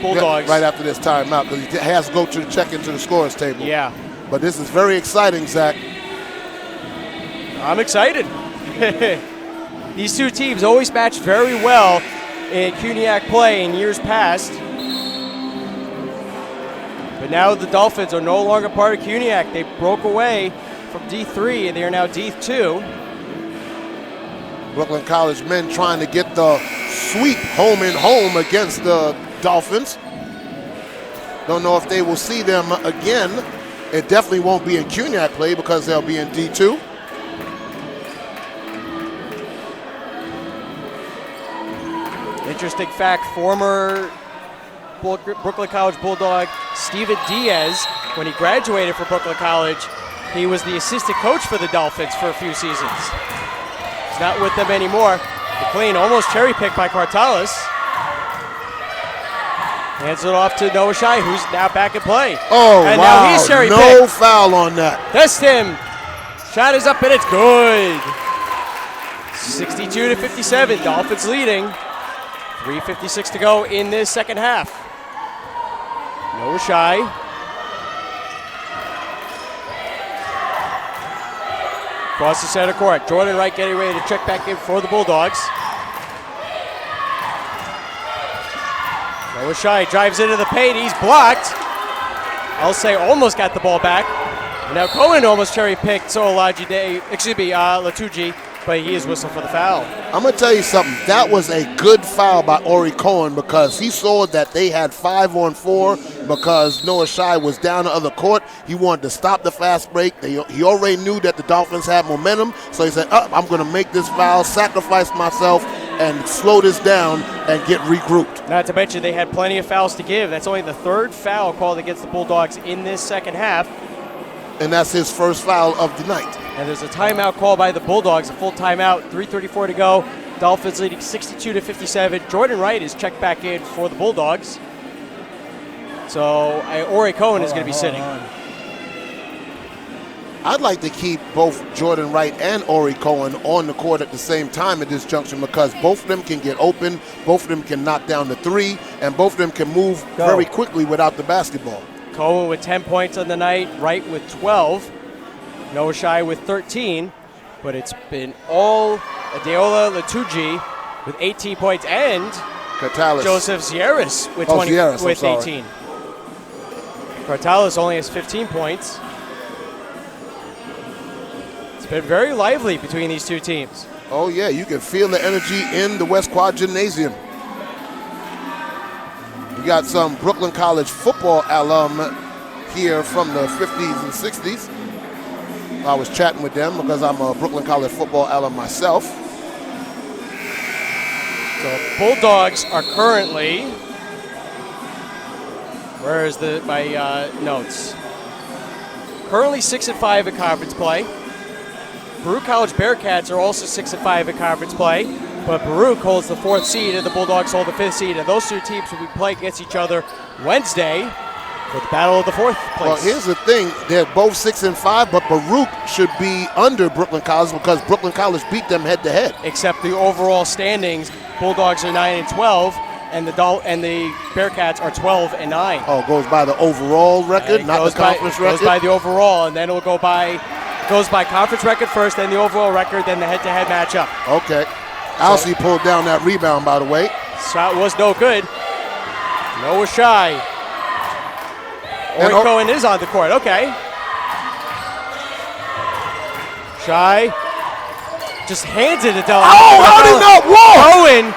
Bulldogs. Right after this timeout, because he has to go to check into the scorers table. Yeah. But this is very exciting, Zach. I'm excited. These two teams always matched very well in CUNYAC play in years past. But now the Dolphins are no longer part of CUNYAC. They broke away from D3, and they are now D2. Brooklyn College men trying to get the sweep home and home against the Dolphins. Don't know if they will see them again It definitely won't be in Cunyac play because they'll be in D2. Interesting fact, former Brooklyn College Bulldog Steven Diaz, when he graduated from Brooklyn College, he was the assistant coach for the Dolphins for a few seasons. He's not with them anymore. McLean almost cherry-picked by Cartalis. Hands it off to Noah Shai, who's now back in play. Oh, and wow. Now he's cherry-picked. No foul on that. Test him. Shot is up and it's good. 62-57, Dolphins leading. 3:56 to go in this second half. Noah Shai. Across the center court. Jordan Wright getting ready to check back in for the Bulldogs. Noah Shai drives into the paint. He's blocked. I'll say almost got the ball back. And now Cohen almost cherry-picked Latuji, but he is whistled for the foul. I'm going to tell you something. That was a good foul by Ori Cohen because he saw that they had 5-on-4 because Noah Shai was down the other court. He wanted to stop the fast break. He already knew that the Dolphins had momentum, so he said, I'm going to make this foul, sacrifice myself, and slow this down and get regrouped. Not to mention they had plenty of fouls to give. That's only the third foul called against the Bulldogs in this second half. And that's his first foul of the night. And there's a timeout called by the Bulldogs, a full timeout, 3:34 to go. Dolphins leading 62-57. Jordan Wright is checked back in for the Bulldogs. So Ori Cohen is going to be sitting. I'd like to keep both Jordan Wright and Ori Cohen on the court at the same time at this junction because both of them can get open, both of them can knock down the three, and both of them can move very quickly without the basketball. Cohen with 10 points on the night, Wright with 12, Noah Shai with 13, but it's been all Adeola Latuji with 18 points and Cartalis. Joseph Zieris with 18. Cartalis only has 15 points. It's been very lively between these two teams. Oh yeah, you can feel the energy in the West Quad Gymnasium. We got some Brooklyn College football alum here from the 50s and 60s. I was chatting with them because I'm a Brooklyn College football alum myself. So Bulldogs are currently, where is my notes? Currently 6-5 in conference play. Baruch College Bearcats are also 6-5 in conference play. But Baruch holds the 4th seed and the Bulldogs hold the 5th seed. And those two teams will be playing against each other Wednesday for the battle of the 4th place. Well, here's the thing. They're both 6-5, but Baruch should be under Brooklyn College because Brooklyn College beat them head-to-head. Except the overall standings, Bulldogs are 9-12, and the Bearcats are 12-9. Oh, it goes by the overall record, not the conference record? It goes by the overall, and then it will goes by conference record first, then the overall record, then the head-to-head matchup. Okay. Alcee pulled down that rebound, by the way. Shot was no good. Noah Shai. Ori Cohen is on the court. Okay. Shai just hands it to Delahunty. Oh, how did he not walk? Cohen.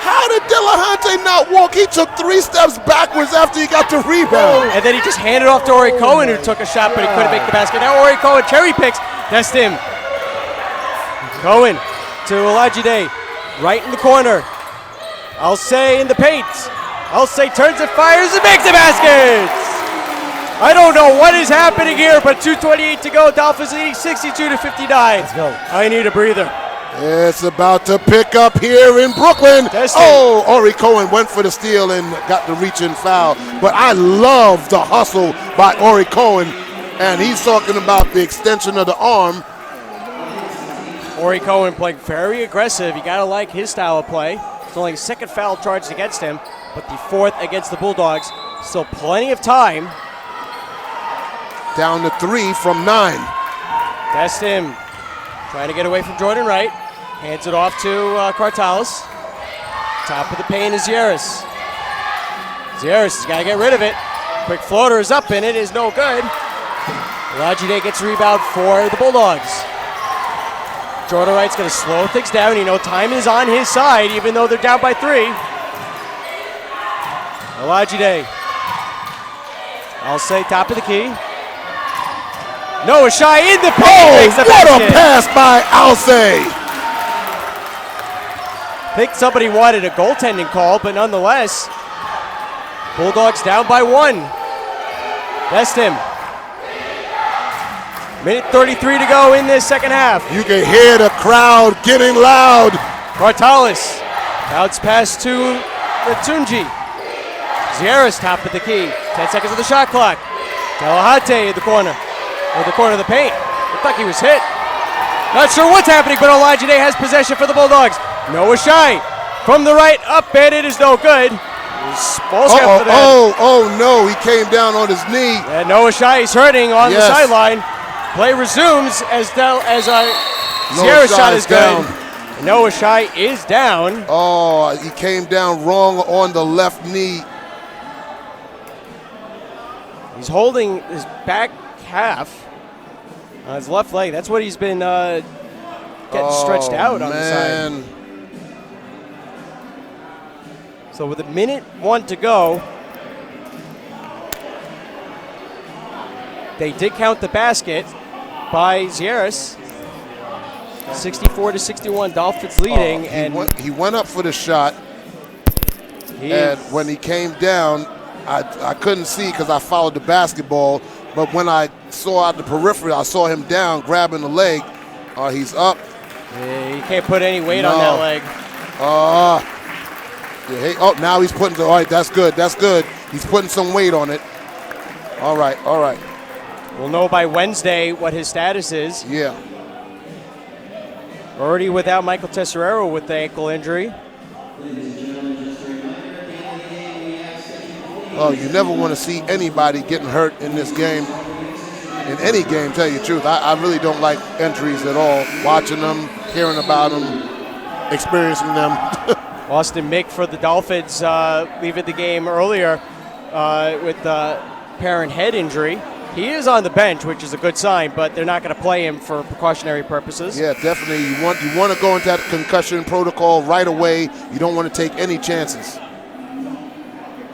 How did Delahunty not walk? He took 3 steps backwards after he got the rebound. And then he just handed off to Ori Cohen, who took a shot, but he couldn't make the basket. Now Ori Cohen cherry picks. That's him. Cohen to Olajide, right in the corner. I'll say in the paint. I'll say turns and fires and makes the baskets. I don't know what is happening here, but 2:28 to go. Dolphins leading 62-59. Let's go. I need a breather. It's about to pick up here in Brooklyn. Oh, Ori Cohen went for the steal and got the reach-in foul. But I love the hustle by Ori Cohen, and he's talking about the extension of the arm. Ori Cohen playing very aggressive. You gotta like his style of play. It's only his 2nd foul charged against him, but the 4th against the Bulldogs. Still plenty of time. Down to 3 from 9. Test him. Trying to get away from Jordan Wright. Hands it off to Cartalis. Top of the paint is Zieris. Zieris has got to get rid of it. Quick floater is up and it is no good. Olajide gets a rebound for the Bulldogs. Jordan Wright's going to slow things down. You know, time is on his side, even though they're down by 3. Olajide I'll say top of the key. Noah Shai in the paint. Oh, Makes the what a basket. pass by Alcé. I think somebody wanted a goaltending call, but nonetheless, Bulldogs down by 1. Best him. Minute 33 to go in this second half. You can hear the crowd getting loud. Bartalis bounce pass to Latunji. Zieris top of the key. 10 seconds of the shot clock. Delahate in the corner. Or the corner of the paint. Looked like he was hit. Not sure what's happening, but Olajide has possession for the Bulldogs. Noah Shai from the right up, and it is no good. Oh no, he came down on his knee. And Noah Shai is hurting on the sideline. Play resumes as Zieris' shot is down. good. And Noah Shai is down. Oh, he came down wrong on the left knee. He's holding his back half on his left leg. That's what he's been getting stretched out on the side. So with 1:01 to go, they did count the basket by Zieris. 64-61, Dolphins leading. He went up for the shot, and when he came down, I couldn't see because I followed the basketball, but when I saw out the periphery, I saw him down, grabbing the leg. He's up. Yeah, you can't put any weight on that leg. Now he's putting, all right, that's good. He's putting some weight on it. All right. We'll know by Wednesday what his status is. Yeah. Already without Michael Tesserero with the ankle injury. Oh, you never want to see anybody getting hurt in this game. In any game, tell you the truth. I really don't like injuries at all. Watching them, hearing about them, experiencing them. Austin Mick for the Dolphins leaving the game earlier with the apparent head injury. He is on the bench, which is a good sign, but they're not going to play him for precautionary purposes. Yeah, definitely. You want to go into that concussion protocol right away. You don't want to take any chances.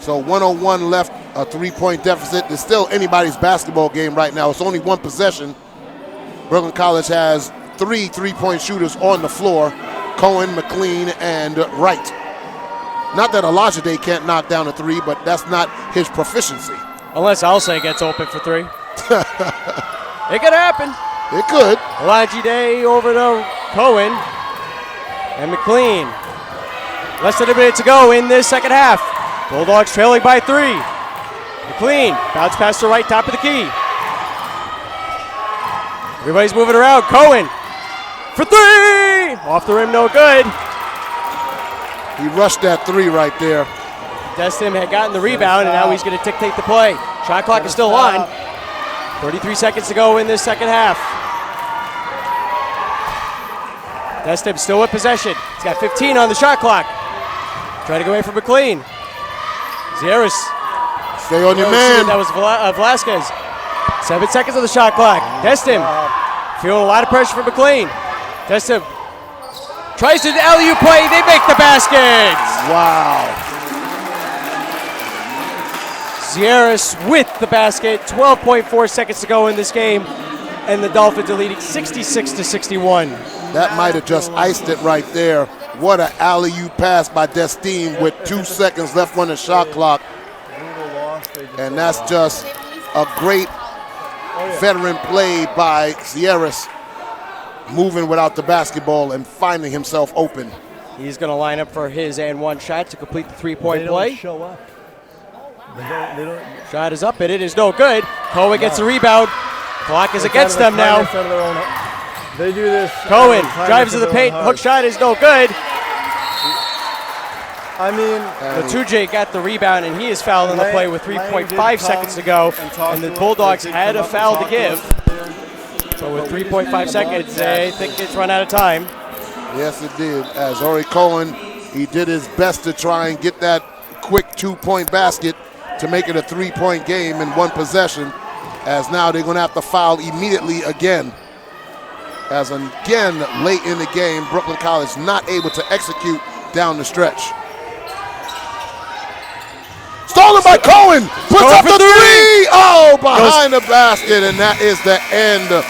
So 101 left, a 3-point deficit. It's still anybody's basketball game right now. It's only one possession. Brooklyn College has 3 3-point shooters on the floor: Cohen, McLean, and Wright. Not that Olajide can't knock down a 3, but that's not his proficiency. Unless Alcé gets open for 3. It could happen. It could. Olajide over to Cohen and McLean. Less than a minute to go in this second half. Bulldogs trailing by 3. McLean, bounce pass to right, top of the key. Everybody's moving around. Cohen for 3! Off the rim, no good. He rushed that 3 right there. Destin had gotten the rebound, and now he's going to dictate the play. Shot clock is still on. 33 seconds to go in this second half. Destin still with possession. He's got 15 on the shot clock. Trying to go away from McLean. Zieris. Stay on your man. That was Velasquez. 7 seconds on the shot clock. Destin feeling a lot of pressure from McLean. Destin tries to alley-oop play. They make the basket. Wow. Zieris with the basket. 12.4 seconds to go in this game, and the Dolphins are leading 66-61. That might have just iced it right there. What an alley-oop pass by Destin with 2 seconds left on the shot clock. And that's just a great veteran play by Zieris, moving without the basketball and finding himself open. He's going to line up for his and one shot to complete the three-point play. They don't show up. They don't. Shot is up, and it is no good. Cohen gets the rebound. Clock is against them now. They do this. Cohen drives to the paint. Hook shot is no good. I mean, Latunji got the rebound, and he is fouled in the play with 3.5 seconds to go. And the Bulldogs had a foul to give. So with 3.5 seconds, I think it's run out of time. Yes, it did. As Ori Cohen, he did his best to try and get that quick 2-point basket to make it a 3-point game in one possession. As now they're going to have to foul immediately again. As again, late in the game, Brooklyn College not able to execute down the stretch. Stolen by Cohen. Puts Going up for the three. Oh, behind the basket, and that is the end of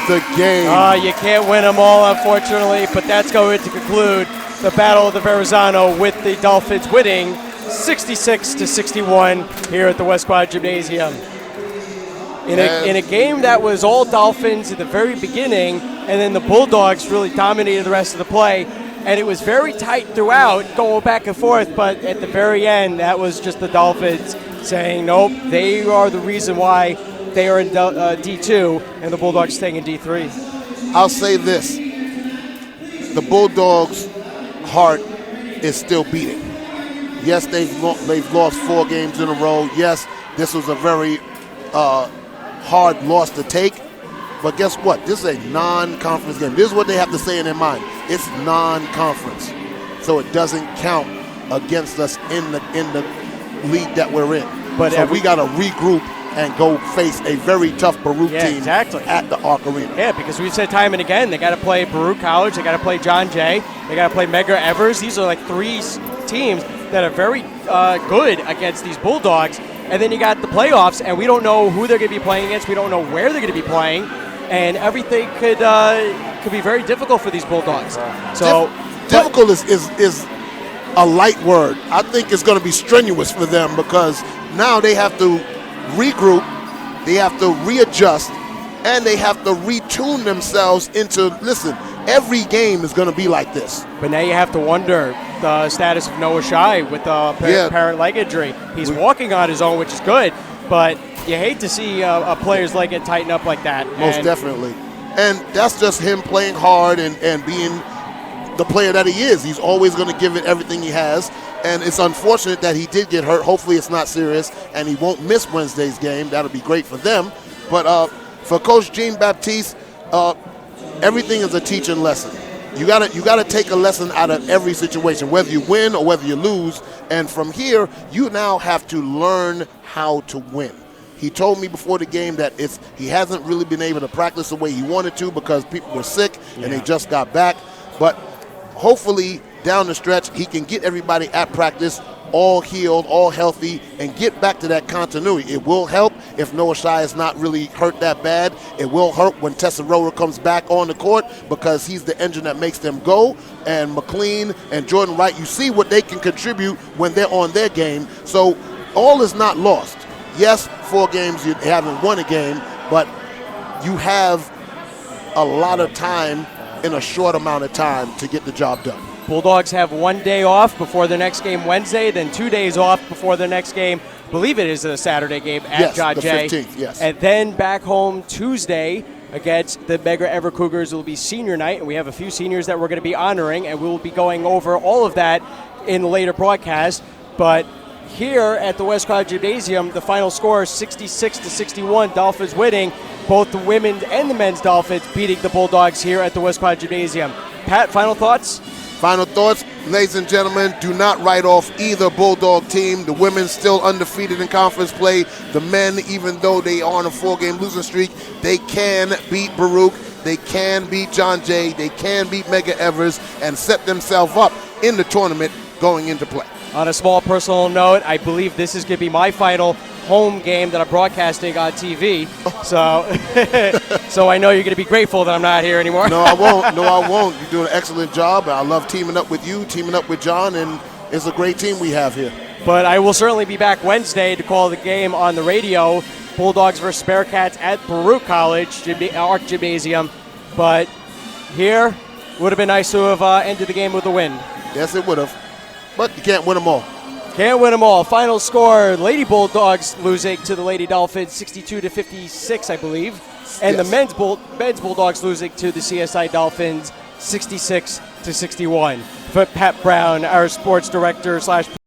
the game. You can't win them all, unfortunately, but that's going to conclude the Battle of the Verrazano with the Dolphins winning 66-61 here at the West Quad Gymnasium. In a game that was all Dolphins at the very beginning, and then the Bulldogs really dominated the rest of the play, and it was very tight throughout, going back and forth, but at the very end, that was just the Dolphins saying, nope, they are the reason why they are in D2, and the Bulldogs staying in D3. I'll say this. The Bulldogs' heart is still beating. Yes, they've lost 4 games in a row. Yes, this was a very hard loss to take. But guess what? This is a non-conference game. This is what they have to say in their mind. It's non-conference. So it doesn't count against us in the league that we're in. But so we got to regroup and go face a very tough Baruch team exactly. at the Arc Arena. Yeah, because we've said time and again, they got to play Baruch College, they got to play John Jay, they got to play Medgar Evers. These are like 3 teams that are very good against these Bulldogs. And then you got the playoffs, and we don't know who they're going to be playing against. We don't know where they're going to be playing, and everything could be very difficult for these Bulldogs. So difficult is a light word. I think it's going to be strenuous for them because now they have to regroup, they have to readjust, and they have to retune themselves into, listen, every game is going to be like this. But now you have to wonder the status of Noah Shai with the apparent leg injury. He's walking on his own, which is good, but you hate to see a player's leg get tightened up like that. Most definitely. And that's just him playing hard and being the player that he is. He's always going to give it everything he has. And it's unfortunate that he did get hurt. Hopefully it's not serious, and he won't miss Wednesday's game. That'll be great for them. But for Coach Jean-Baptiste, everything is a teaching lesson. You gotta take a lesson out of every situation, whether you win or whether you lose. And from here, you now have to learn how to win. He told me before the game that he hasn't really been able to practice the way he wanted to because people were sick and they just got back. But hopefully down the stretch, he can get everybody at practice all healed, all healthy, and get back to that continuity. It will help if Noah Shai is not really hurt that bad. It will hurt when Tessa Rower comes back on the court because he's the engine that makes them go. And McLean and Jordan Wright, you see what they can contribute when they're on their game. So all is not lost. Yes, 4 games, you haven't won a game, but you have a lot of time in a short amount of time to get the job done. Bulldogs have 1 day off before their next game Wednesday, then 2 days off before their next game. I believe it is a Saturday game at John Jay. 15th, yes. And then back home Tuesday against the Medgar Evers Cougars. It will be senior night, and we have a few seniors that we're going to be honoring, and we will be going over all of that in the later broadcast. But here at the West Quad Gymnasium, the final score is 66-61. Dolphins winning. Both the women's and the men's Dolphins beating the Bulldogs here at the West Quad Gymnasium. Pat, final thoughts? Final thoughts, ladies and gentlemen, do not write off either Bulldog team. The women still undefeated in conference play. The men, even though they are on a 4-game losing streak, they can beat Baruch. They can beat John Jay. They can beat Medgar Evers and set themselves up in the tournament going into play. On a small personal note, I believe this is going to be my final home game that I'm broadcasting on TV. So I know you're going to be grateful that I'm not here anymore. No, I won't. No, I won't. You're doing an excellent job. I love teaming up with you, teaming up with John, and it's a great team we have here. But I will certainly be back Wednesday to call the game on the radio. Bulldogs versus Bearcats at Baruch College, Arc Gymnasium. But here, would have been nice to have ended the game with a win. Yes, it would have. But you can't win them all. Can't win them all. Final score, Lady Bulldogs losing to the Lady Dolphins 62-56, I believe. And the men's Bulldogs losing to the CSI Dolphins 66-61. For Pat Brown, our sports director /